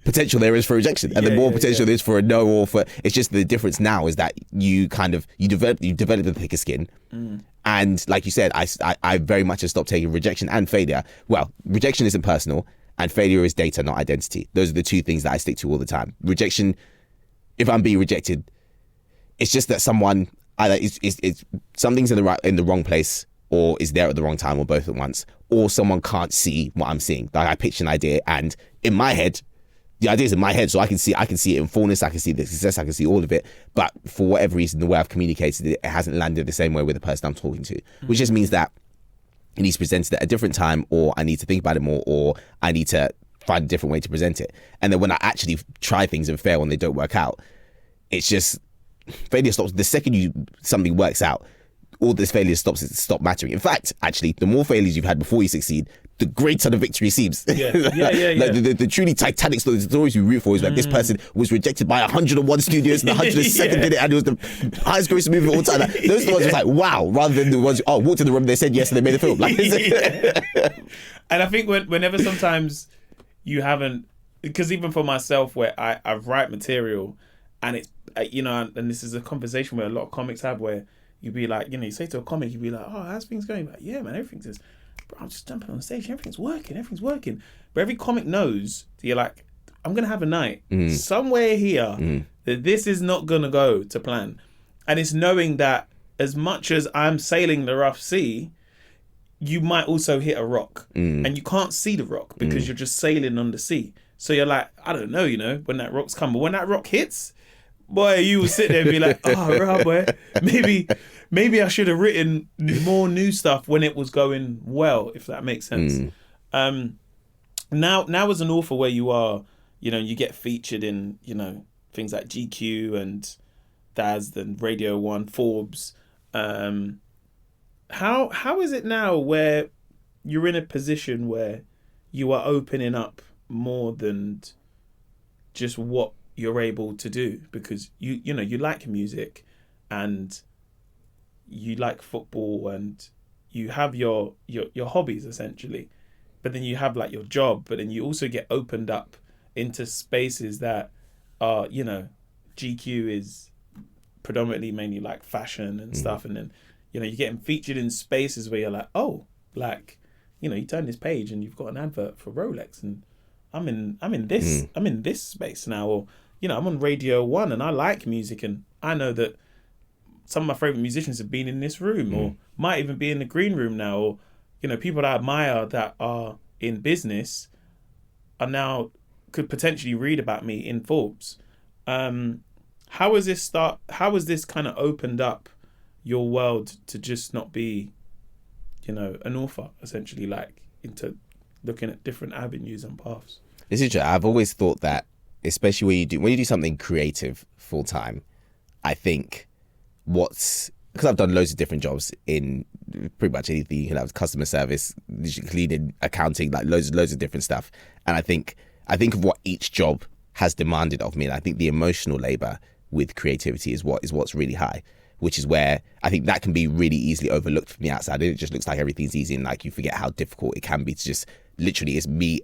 potential there is for rejection, and the more potential there is for a no, or for, it's just the difference now is that you develop a thicker skin. And like you said, I very much have stopped taking rejection and failure. Well, rejection isn't personal and failure is data, not identity. Those are the two things that I stick to all the time. Rejection, if I'm being rejected, it's just that someone either is something's in the wrong place, or is there at the wrong time, or both at once, or someone can't see what I'm seeing. Like, I pitch an idea, and in my head, the idea's in my head, so I can see it in fullness, I can see the success, I can see all of it, but for whatever reason, the way I've communicated it, it hasn't landed the same way with the person I'm talking to, which just means that it needs to be presented at a different time, or I need to think about it more, or I need to find a different way to present it. And then when I actually try things and fail and they don't work out, it's just, failure stops. The second something works out, all this failure stop mattering. In fact, actually, the more failures you've had before you succeed, the greater the victory seems. Like the truly titanic stories, the stories we root for is like, this person was rejected by 101 studios and 102nd did it, and it was the highest grossing movie of all time. Like, those are the ones just like, wow, rather than the ones walked in the room, they said yes and they made a film. Like, and I think whenever sometimes you haven't, because even for myself, where I write material and it's, you know, and this is a conversation where a lot of comics have, where you'd be like, you know, you say to a comic, you'd be like, oh, how's things going? Like, yeah, man, everything's just, bro, I'm just jumping on stage, everything's working. But every comic knows that you're like, I'm going to have a night somewhere here that this is not going to go to plan. And it's knowing that as much as I'm sailing the rough sea, you might also hit a rock and you can't see the rock because you're just sailing on the sea. So you're like, I don't know, you know, when that rock's come, but when that rock hits, boy, you will sit there and be like, oh, right, boy, maybe I should have written more new stuff when it was going well, if that makes sense. Now as an author where you are, you know, you get featured in, you know, things like GQ and DAS and Radio 1, Forbes. How is it now where you're in a position where you are opening up more than just what you're able to do, because you know you like music and you like football and you have your hobbies essentially, but then you have like your job, but then you also get opened up into spaces that are, you know, GQ is predominantly mainly like fashion and stuff, and then, you know, you're getting featured in spaces where you're like, oh, like, you know, you turn this page and you've got an advert for Rolex, and I'm in this space now, or, you know, I'm on Radio 1 and I like music, and I know that some of my favourite musicians have been in this room or might even be in the green room now, or, you know, people that I admire that are in business are now could potentially read about me in Forbes. How has this kind of opened up your world to just not be, an author, essentially, like into looking at different avenues and paths? It's interesting. I've always thought that, especially when you do something creative full time, I think because I've done loads of different jobs in pretty much anything, customer service, cleaning, accounting, like loads of different stuff. And I think of what each job has demanded of me, and I think the emotional labor with creativity is what's really high, which is where I think that can be really easily overlooked from the outside. It just looks like everything's easy, and like you forget how difficult it can be to just literally, it's me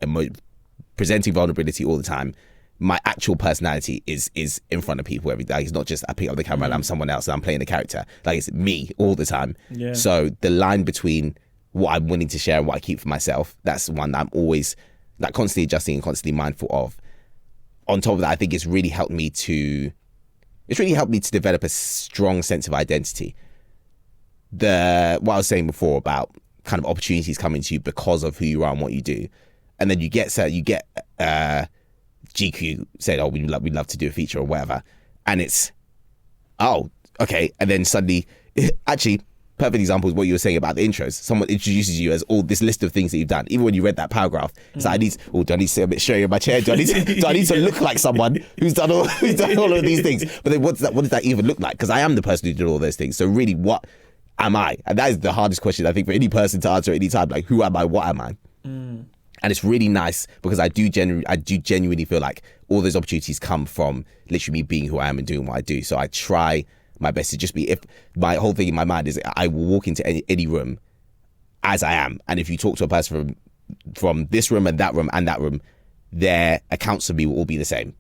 presenting vulnerability all the time. My actual personality is in front of people every day. It's not just I pick up the camera and I'm someone else and I'm playing a character. Like, it's me all the time. Yeah. So the line between what I'm willing to share and what I keep for myself, that's one that I'm always like constantly adjusting and constantly mindful of. On top of that, I think it's really helped me to develop a strong sense of identity. What I was saying before about kind of opportunities coming to you because of who you are and what you do, and then you get GQ said, "Oh, we'd love to do a feature or whatever," and it's, oh, okay, and then suddenly, actually, perfect example is what you were saying about the intros. Someone introduces you as all this list of things that you've done. Even when you read that paragraph, it's like, do I need to sit a bit straight in my chair? Do I need to look like someone who's done all of these things? But then what does that even look like? Because I am the person who did all those things. So really, what am I? And that is the hardest question, I think, for any person to answer at any time. Like, who am I? What am I? And it's really nice because I do genuinely feel like all those opportunities come from literally me being who I am and doing what I do. So I try my best to just be, if my whole thing in my mind is I will walk into any room as I am. And if you talk to a person from this room and that room and that room, their accounts of me will all be the same,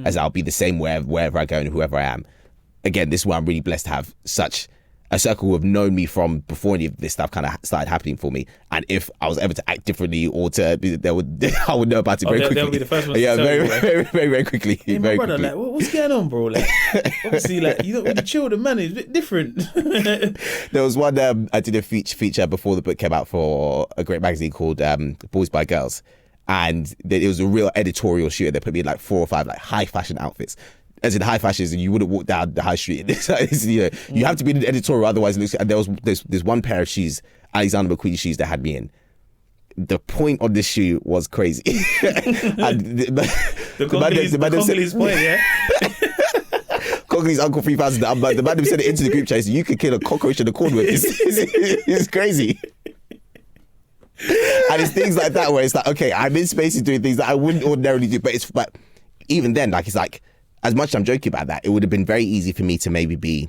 as I'll be the same wherever I go and whoever I am. Again, this is why I'm really blessed to have such a circle who have known me from before any of this stuff kind of started happening for me. And if I was ever to act differently or I would know about it very quickly. They'll be the first one to tell you, very, very, very quickly. Hey, very my brother, quickly. like, what's going on, bro? Like, obviously, like, you don't really chill, the man is a bit different. There was one, I did a feature before the book came out for a great magazine called Boys by Girls. And it was a real editorial shoot. They put me in like 4 or 5 like high fashion outfits. As in high fashions, and you wouldn't walk down the high street. You have to be in an editorial, otherwise it looks. And there's one pair of shoes, Alexander McQueen shoes, that had me in. The point on this shoe was crazy. And the Congolese point, yeah. Congolese Uncle 3000. The man who sent it into the group chat, so you could kill a cockroach in the corn with. It's crazy. And it's things like that where it's like, okay, I'm in spaces doing things that I wouldn't ordinarily do, but even then, like, it's like, as much as I'm joking about that, it would have been very easy for me to maybe be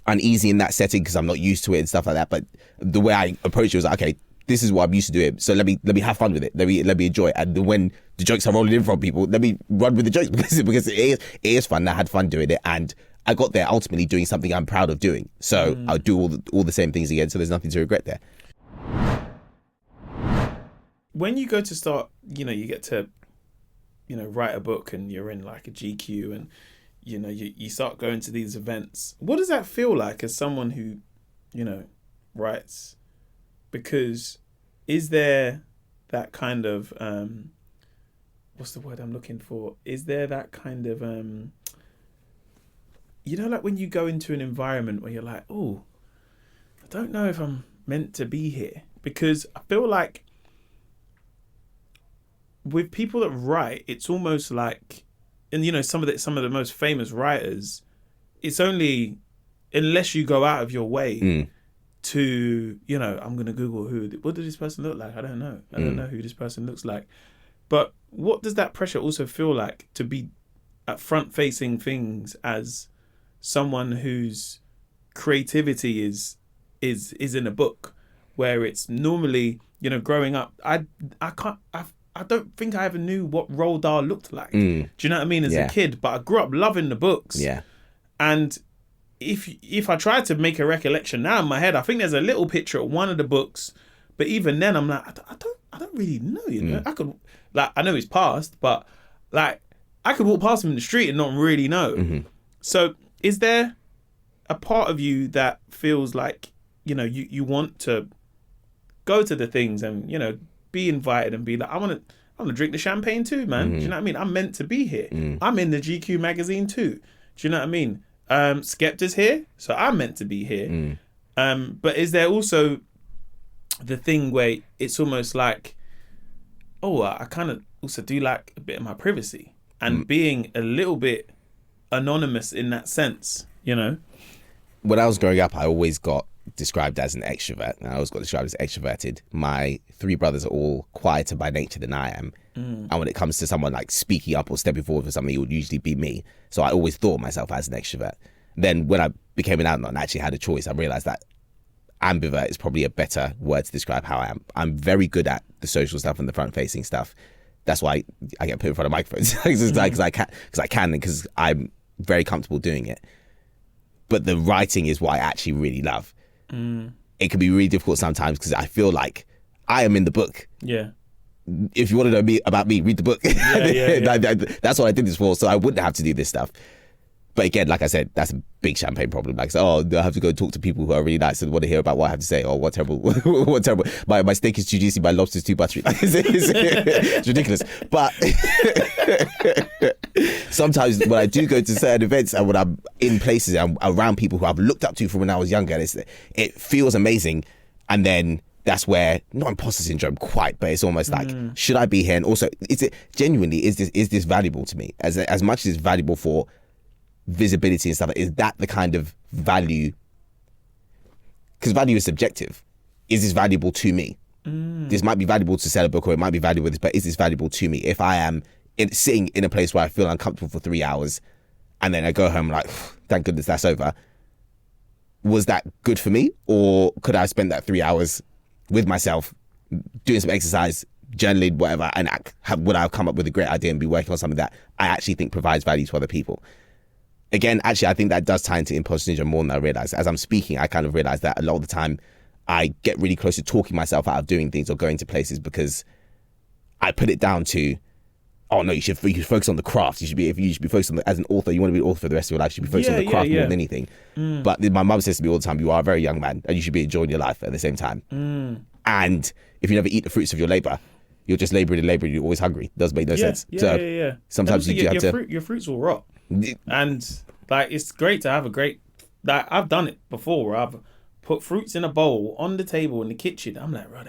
uneasy in that setting because I'm not used to it and stuff like that. But the way I approached it was like, okay, this is what I'm used to doing. So let me have fun with it. Let me enjoy it. And when the jokes are rolling in from people, let me run with the jokes because it is fun. I had fun doing it, and I got there ultimately doing something I'm proud of doing. So I'll do all the same things again. So there's nothing to regret there. When you go to start, you get to, write a book and you're in like a GQ and, you start going to these events. What does that feel like as someone who, writes? Because is there that kind of, what's the word I'm looking for? Is there that kind of, like when you go into an environment where you're like, oh, I don't know if I'm meant to be here? Because I feel like with people that write, it's almost like, and some of the most famous writers, it's only unless you go out of your way to, I'm gonna Google what does this person look like? I don't know. I don't know who this person looks like. But what does that pressure also feel like to be at front facing things as someone whose creativity is in a book, where it's normally, growing up, I don't think I ever knew what Roald Dahl looked like. Do you know what I mean? As a kid, but I grew up loving the books. Yeah. And if I tried to make a recollection now in my head, I think there's a little picture of one of the books, but even then I'm like, I don't really know. I could, like, I know he's passed, but like I could walk past him in the street and not really know. So is there a part of you that feels like, you want to go to the things and, be invited and be like, I want to drink the champagne too, man. Do you know what I mean? I'm meant to be here. I'm in the GQ magazine too. Do you know what I mean? Skepta's here, so I'm meant to be here. But is there also the thing where it's almost like, I kind of also do like a bit of my privacy and being a little bit anonymous in that sense, you know? When I was growing up, I always got described as an extrovert, and I always got described as extroverted. My 3 brothers are all quieter by nature than I am. And when it comes to someone like speaking up or stepping forward for something, it would usually be me. So I always thought of myself as an extrovert. Then when I became an adult and actually had a choice, I realized that ambivert is probably a better word to describe how I am. I'm very good at the social stuff and the front-facing stuff. That's why I get put in front of microphones, because I can, and because I'm very comfortable doing it. But the writing is what I actually really love. It can be really difficult sometimes because I feel like I am in the book. Yeah. If you want to know about me, read the book. Yeah. That's what I did this for, so I wouldn't have to do this stuff. But again, like I said, that's a big champagne problem. Like, I have to go talk to people who are really nice and want to hear about what I have to say. Oh, what terrible, what terrible. My steak is too juicy, my lobster's too buttery. It's ridiculous. But sometimes when I do go to certain events and when I'm in places and I'm around people who I've looked up to from when I was younger, it feels amazing. And then that's where, not imposter syndrome quite, but it's almost like, should I be here? And also, is this valuable to me? As much as it's valuable for visibility and stuff, is that the kind of value? Because value is subjective. Is this valuable to me? This might be valuable to sell a book, or it might be valuable, but is this valuable to me? If I am sitting in a place where I feel uncomfortable for 3 hours and then I go home like, thank goodness that's over, was that good for me? Or could I spend that 3 hours with myself doing some exercise, journaling, whatever, and would I have come up with a great idea and be working on something that I actually think provides value to other people? Again, actually, I think that does tie into imposter syndrome more than I realize. As I'm speaking, I kind of realize that a lot of the time I get really close to talking myself out of doing things or going to places because I put it down to, oh no, you should focus on the craft. You should be focused on as an author. You want to be an author for the rest of your life. You should be focused on the craft more than anything. But my mum says to me all the time, you are a very young man and you should be enjoying your life at the same time. And if you never eat the fruits of your labour, you're just labouring, you're always hungry. It doesn't make no sense. Sometimes you do have to... Your fruits will rot. And like, it's great to have a great, like, I've done it before where I've put fruits in a bowl on the table in the kitchen. I'm like, right,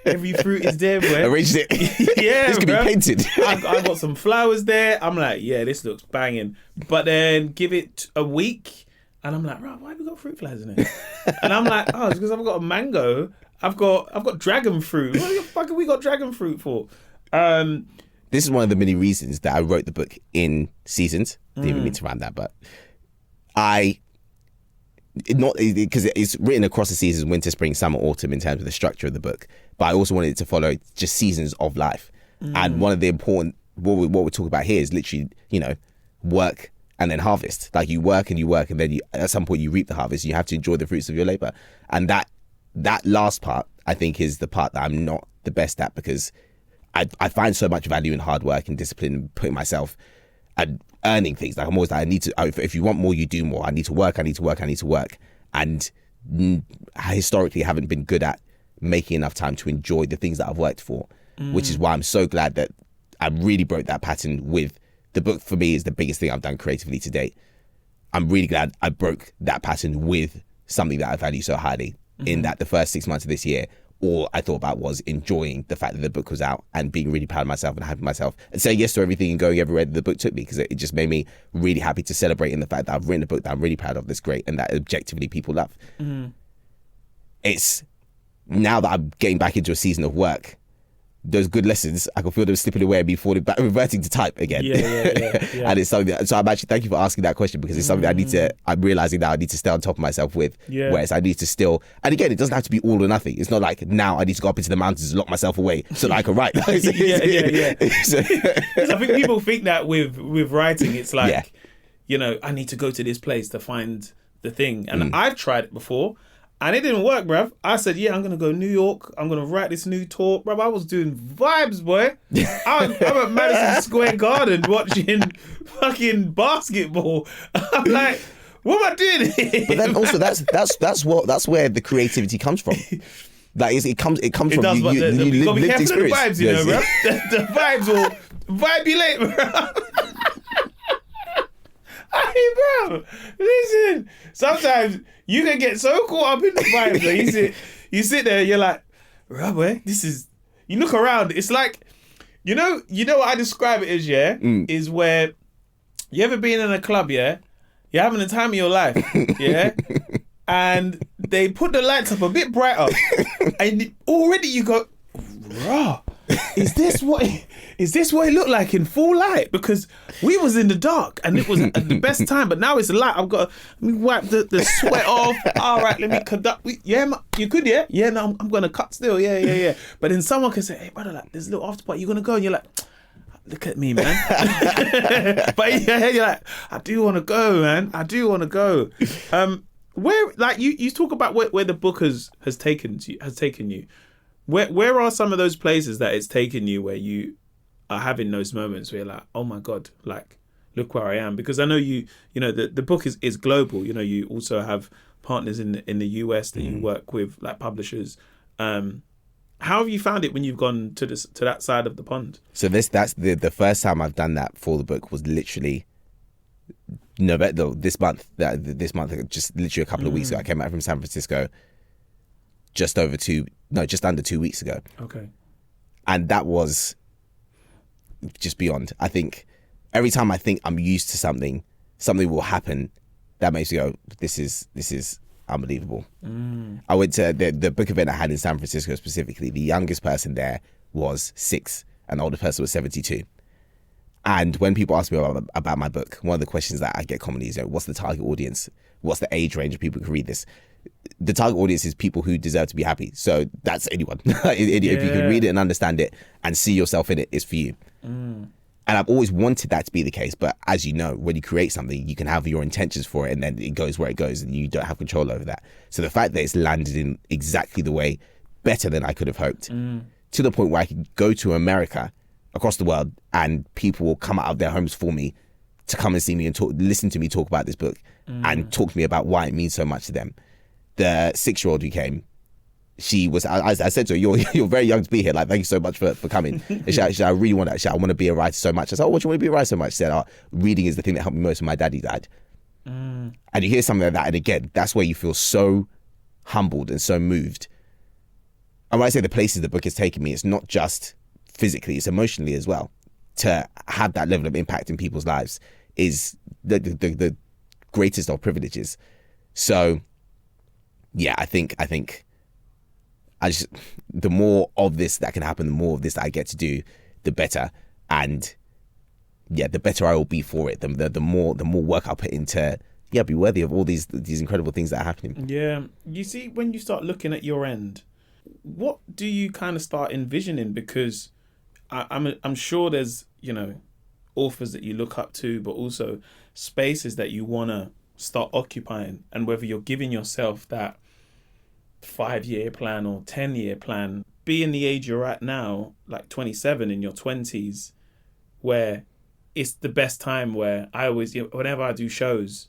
every fruit is there, boy. Arranged it. This could be painted. I got some flowers there. I'm like, yeah, this looks banging. But then give it a week and I'm like, right, why have we got fruit flies in it? And I'm like, oh, it's because I've got a mango. I've got dragon fruit. What the fuck have we got dragon fruit for? This is one of the many reasons that I wrote the book in seasons. Didn't even mean to rhyme that, but because it's written across the seasons, winter, spring, summer, autumn, in terms of the structure of the book. But I also wanted it to follow just seasons of life. And one of the important, what we're talking about here is literally, work and then harvest. Like you work, and then at some point you reap the harvest. You have to enjoy the fruits of your labor. And that last part, I think, is the part that I'm not the best at, because I find so much value in hard work and discipline and putting myself and earning things. Like I'm always like, if you want more, you do more. I need to work. And historically, I haven't been good at making enough time to enjoy the things that I've worked for, which is why I'm so glad that I really broke that pattern with the book. For me, is the biggest thing I've done creatively to date. I'm really glad I broke that pattern with something that I value so highly, in that the first 6 months of this year, all I thought about was enjoying the fact that the book was out and being really proud of myself and happy with myself and saying yes to everything and going everywhere that the book took me, because it just made me really happy to celebrate in the fact that I've written a book that I'm really proud of, that's great, and that objectively people love. It's now that I'm getting back into a season of work, those good lessons, I can feel them slipping away and me falling back, reverting to type again. And it's something that, so I'm actually, thank you for asking that question, because it's something that I'm realizing now I need to stay on top of myself with. Whereas I need to still, and again, it doesn't have to be all or nothing. It's not like now I need to go up into the mountains and lock myself away so that I can write. Because I think people think that with writing, it's like, I need to go to this place to find the thing. And I've tried it before. And it didn't work, bruv. I said, I'm going to go to New York. I'm going to write this new talk. Bruv, I was doing vibes, boy. I'm at Madison Square Garden watching fucking basketball. I'm like, what am I doing here? But then also that's where the creativity comes from. Like it comes It from does, but you gotta be lived careful of the experience. vibes, you know, bro. The vibes will vibe you late, bro. Hey, bro, listen. Sometimes you can get so caught up in the vibes that you sit there, you're like, bro, this is. You look around, it's like, you know what I describe it as, yeah, is where you ever been in a club, yeah, you're having the time of your life, yeah, and they put the lights up a bit brighter, and already you go, raw. Is this what it looked like in full light? Because we was in the dark and it was the best time, but now it's light. Let me wipe the sweat off. All right, let me conduct. You could, yeah? Yeah, no, I'm going to cut still. Yeah. But then someone can say, hey, brother, like, there's a little after party. You going to go? And you're like, look at me, man. But in your head, you're like, I do want to go, man. I do want to go. Where, like, you talk about where the book has taken you. Where are some of those places that it's taken you where you are having those moments where you're like, oh my God, like, look where I am? Because I know you know, the book is global. You know, you also have partners in the US that you work with, like publishers. How have you found it when you've gone to that side of the pond? So that's the first time I've done that for the book was literally November, this month, just literally a couple of weeks ago. I came out from San Francisco just under 2 weeks ago. Okay. And that was just beyond. I think every time I think I'm used to something will happen that makes me go, this is unbelievable. I went to the book event I had in San Francisco specifically. The youngest person there was 6 and the older person was 72. And when people ask me about my book, one of the questions that I get commonly is, what's the target audience? What's the age range of people who can read this? The target audience is people who deserve to be happy. So that's anyone. If you can read it and understand it and see yourself in it, it's for you. And I've always wanted that to be the case. But as you know, when you create something, you can have your intentions for it and then it goes where it goes and you don't have control over that. So the fact that it's landed in exactly the way, better than I could have hoped, to the point where I can go to America, across the world, and people will come out of their homes for me to come and see me and listen to me talk about this book and talk to me about why it means so much to them. The 6-year-old who came, she was, I said to her, you're very young to be here. Like, thank you so much for coming. And she said, I really want to, I want to be a writer so much. I said, oh, what do you want to be a writer so much? She said, reading is the thing that helped me most when my daddy died. And you hear something like that, and again, that's where you feel so humbled and so moved. And when I say the places the book has taken me, it's not just physically, it's emotionally as well. To have that level of impact in people's lives is the greatest of privileges. So, yeah, I think the more of this that can happen, the more of this that I get to do, the better. And yeah, the better I will be for it. The more work I'll put into be worthy of all these incredible things that are happening. Yeah, you see, when you start looking at your end, what do you kind of start envisioning? Because I'm sure there's, authors that you look up to, but also spaces that you want to start occupying, and whether you're giving yourself that 5-year plan or 10-year plan, being the age you're at now, like 27 in your 20s, where it's the best time, where I always, whenever I do shows,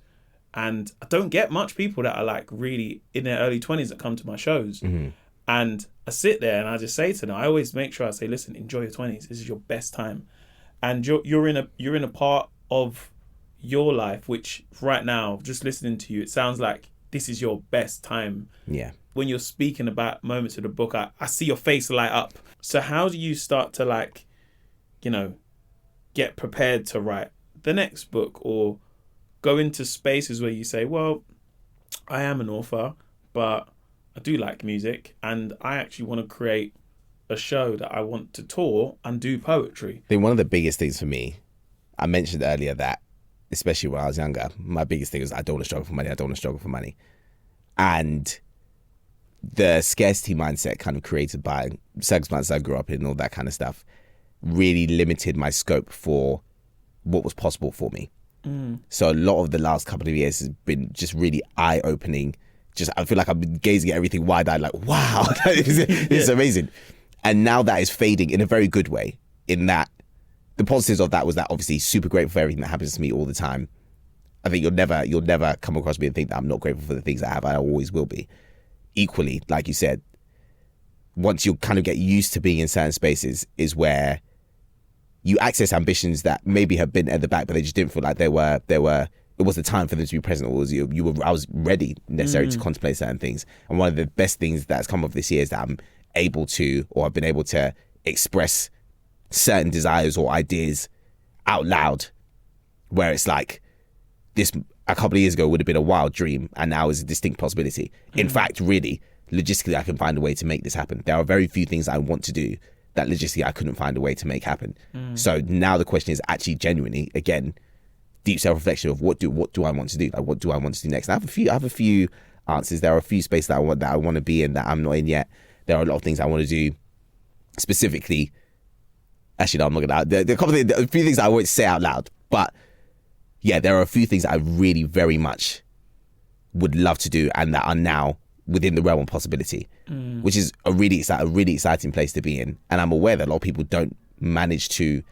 and I don't get much people that are like really in their early 20s that come to my shows. And I sit there and I just say to them, I always make sure I say, listen, enjoy your 20s. This is your best time. And you're in a part of your life which right now, just listening to you, it sounds like this is your best time. Yeah. When you're speaking about moments of the book, I see your face light up. So how do you start to get prepared to write the next book, or go into spaces where you say, well, I am an author, but I do like music and I actually want to create a show that I want to tour and do poetry? I think one of the biggest things for me, I mentioned earlier that, especially when I was younger, my biggest thing was I don't want to struggle for money. And the scarcity mindset kind of created by circumstances I grew up in and all that kind of stuff really limited my scope for what was possible for me. So a lot of the last couple of years has been just really eye-opening. Just, I feel like I've been gazing at everything wide-eyed, like, wow, it's amazing. And now that is fading in a very good way, in that the positives of that was that obviously super grateful for everything that happens to me all the time. I think you'll never come across me and think that I'm not grateful for the things I have. I always will be. Equally, like you said, once you kind of get used to being in certain spaces is where you access ambitions that maybe have been at the back, but they just didn't feel like they were it was the time for them to be present. Or was I was ready necessarily to contemplate certain things. And one of the best things that's come of this year is that I'm able to, or I've been able to express certain desires or ideas out loud, where it's like, this a couple of years ago would have been a wild dream and now is a distinct possibility. In fact, really, logistically, I can find a way to make this happen. There are very few things I want to do that logistically I couldn't find a way to make happen. So now the question is actually genuinely, again, deep self-reflection of what do I want to do? Like, what do I want to do next? And I have a few answers. There are a few spaces that I want to be in that I'm not in yet. There are a lot of things I want to do specifically. Actually, no, I'm not gonna. There are a few things I won't say out loud, but yeah, there are a few things that I really very much would love to do and that are now within the realm of possibility, which is a really exciting place to be in. And I'm aware that a lot of people don't manage to,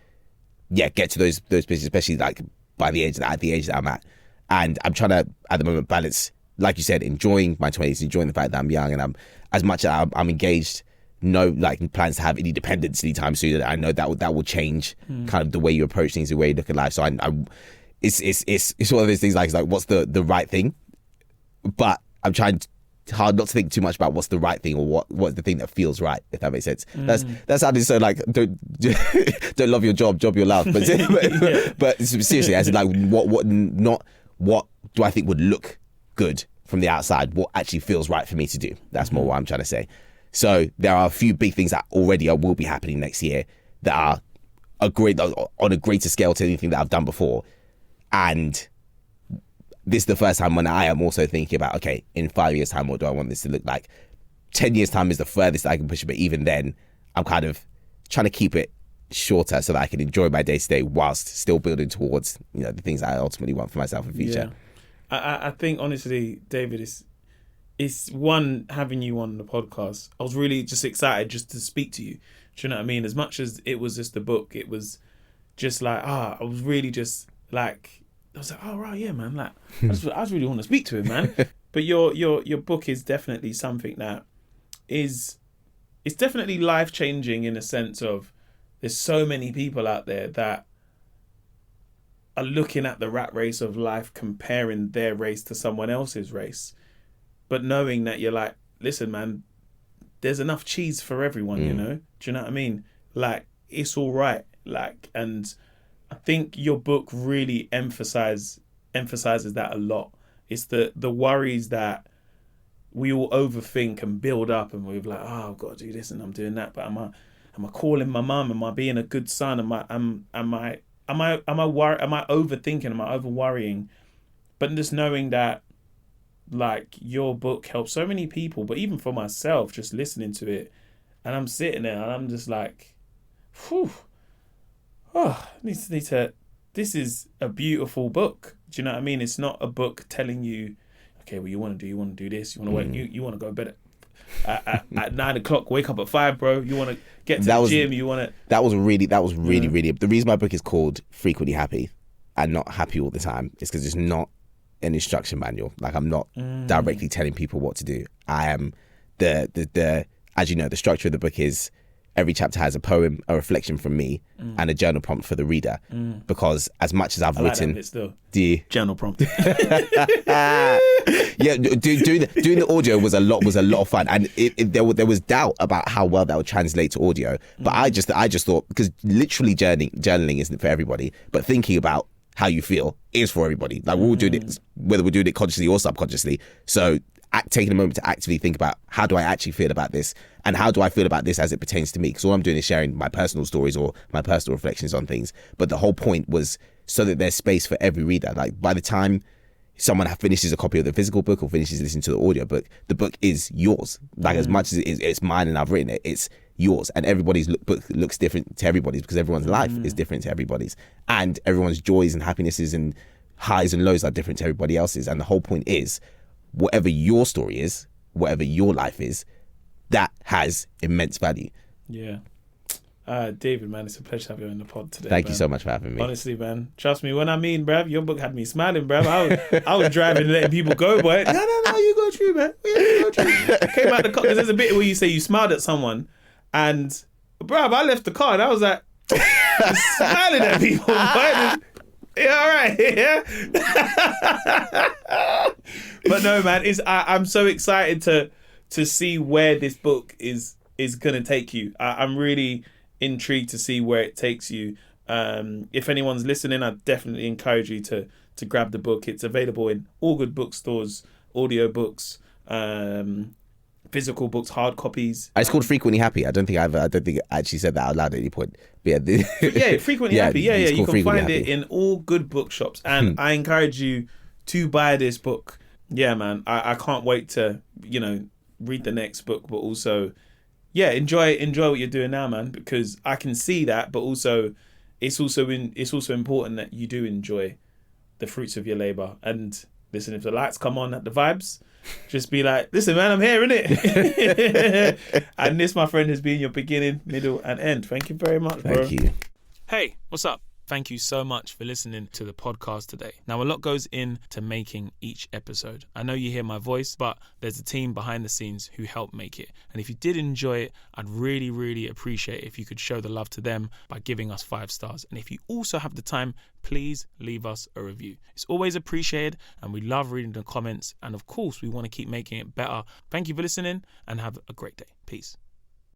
get to those places, especially like at the age that I'm at. And I'm trying to, at the moment, balance, like you said, enjoying my 20s, enjoying the fact that I'm young, and I'm as much as I'm engaged, no like plans to have any dependence anytime soon. I know that will change kind of the way you approach things, the way you look at life. So it's one of those things like what's the right thing, but I'm trying hard not to think too much about what's the right thing or what's the thing that feels right, if that makes sense. That's sounding so like don't love your job your love, but seriously, as in like what do I think would look good from the outside, what actually feels right for me to do. That's more what I'm trying to say. So there are a few big things that already will be happening next year that are on a greater scale to anything that I've done before. And this is the first time when I am also thinking about, okay, in 5 years' time, what do I want this to look like? 10 years' time is the furthest I can push it, but even then, I'm kind of trying to keep it shorter so that I can enjoy my day-to-day whilst still building towards, the things that I ultimately want for myself in the future. Yeah. I think, honestly, David, it's one, having you on the podcast. I was really just excited just to speak to you. Do you know what I mean? As much as it was just a book, it was just like, I was really just like, I was like, oh, right, yeah, man. Like, I just really want to speak to him, man. But your book is definitely something that it's definitely life-changing in a sense of there's so many people out there that are looking at the rat race of life, comparing their race to someone else's race. But knowing that you're like, listen, man, there's enough cheese for everyone, Do you know what I mean? Like, it's all right. Like, and I think your book really emphasizes that a lot. It's the worries that we all overthink and build up, and we're like, oh, I've got to do this and I'm doing that. But am I calling my mum? Am I being a good son? Am I overthinking? Am I over worrying? But just knowing that, like, your book helps so many people, but even for myself, just listening to it, and I'm sitting there and I'm just like, whew. This is a beautiful book. Do you know what I mean? It's not a book telling you, okay, well, you want to do this, you want to work, you want to go to bed at 9 o'clock, wake up at 5, bro. You want to get to the gym. You want to. That was really. The reason my book is called Frequently Happy and not Happy All the Time is because it's not an instruction manual. Like, I'm not directly telling people what to do. I am the as you know, the structure of the book is every chapter has a poem, a reflection from me, and a journal prompt for the reader. Because as much as I've written, the journal prompt, doing the audio was a lot of fun, and there was doubt about how well that would translate to audio. But I just thought, because literally journaling isn't for everybody, but thinking about how you feel is for everybody. Like, we're all doing it, whether we're doing it consciously or subconsciously. So taking a moment to actively think about, how do I actually feel about this, and how do I feel about this as it pertains to me? Because all I'm doing is sharing my personal stories or my personal reflections on things. But the whole point was so that there's space for every reader. Like, by the time someone finishes a copy of the physical book or finishes listening to the audio book, the book is yours. Like, as much as it's mine and I've written it, it's yours. And everybody's book looks different to everybody's, because everyone's life is different to everybody's, and everyone's joys and happinesses and highs and lows are different to everybody else's. And the whole point is, whatever your story is, whatever your life is, that has immense value. Yeah. David, man, it's a pleasure to have you on the pod today. Thank man. you so much for having me. Honestly, man, trust me when I mean, bruv, your book had me smiling, bruv. I was driving, letting people go, boy. No, you go through, man. You go through. Came out the car because there's a bit where you say you smiled at someone, and bruv, I left the car and I was like smiling at people. Boy. Yeah, all right. Yeah. But no, man, I'm so excited to see where this book is gonna take you. I'm really intrigued to see where it takes you. If anyone's listening, I definitely encourage you to grab the book. It's available in all good bookstores, audio books, physical books, hard copies. It's called Frequently Happy. I don't think I actually said that out loud at any point. But Frequently Happy. Yeah. You can find Happy. it in all good bookshops, and I encourage you to buy this book. Yeah, man. I can't wait to read the next book, but also enjoy what you're doing now, man, because I can see that, but also it's also important that you do enjoy the fruits of your labor. And listen, if the lights come on at the vibes, just be like, listen, man, I'm here, innit? And this, my friend, has been your beginning, middle, and end. Thank you very much, bro. Thank you. Hey, what's up? Thank you so much for listening to the podcast today. Now, a lot goes into making each episode. I know you hear my voice, but there's a team behind the scenes who help make it. And if you did enjoy it, I'd really, really appreciate if you could show the love to them by giving us 5 stars. And if you also have the time, please leave us a review. It's always appreciated, and we love reading the comments. And of course, we want to keep making it better. Thank you for listening, and have a great day. Peace.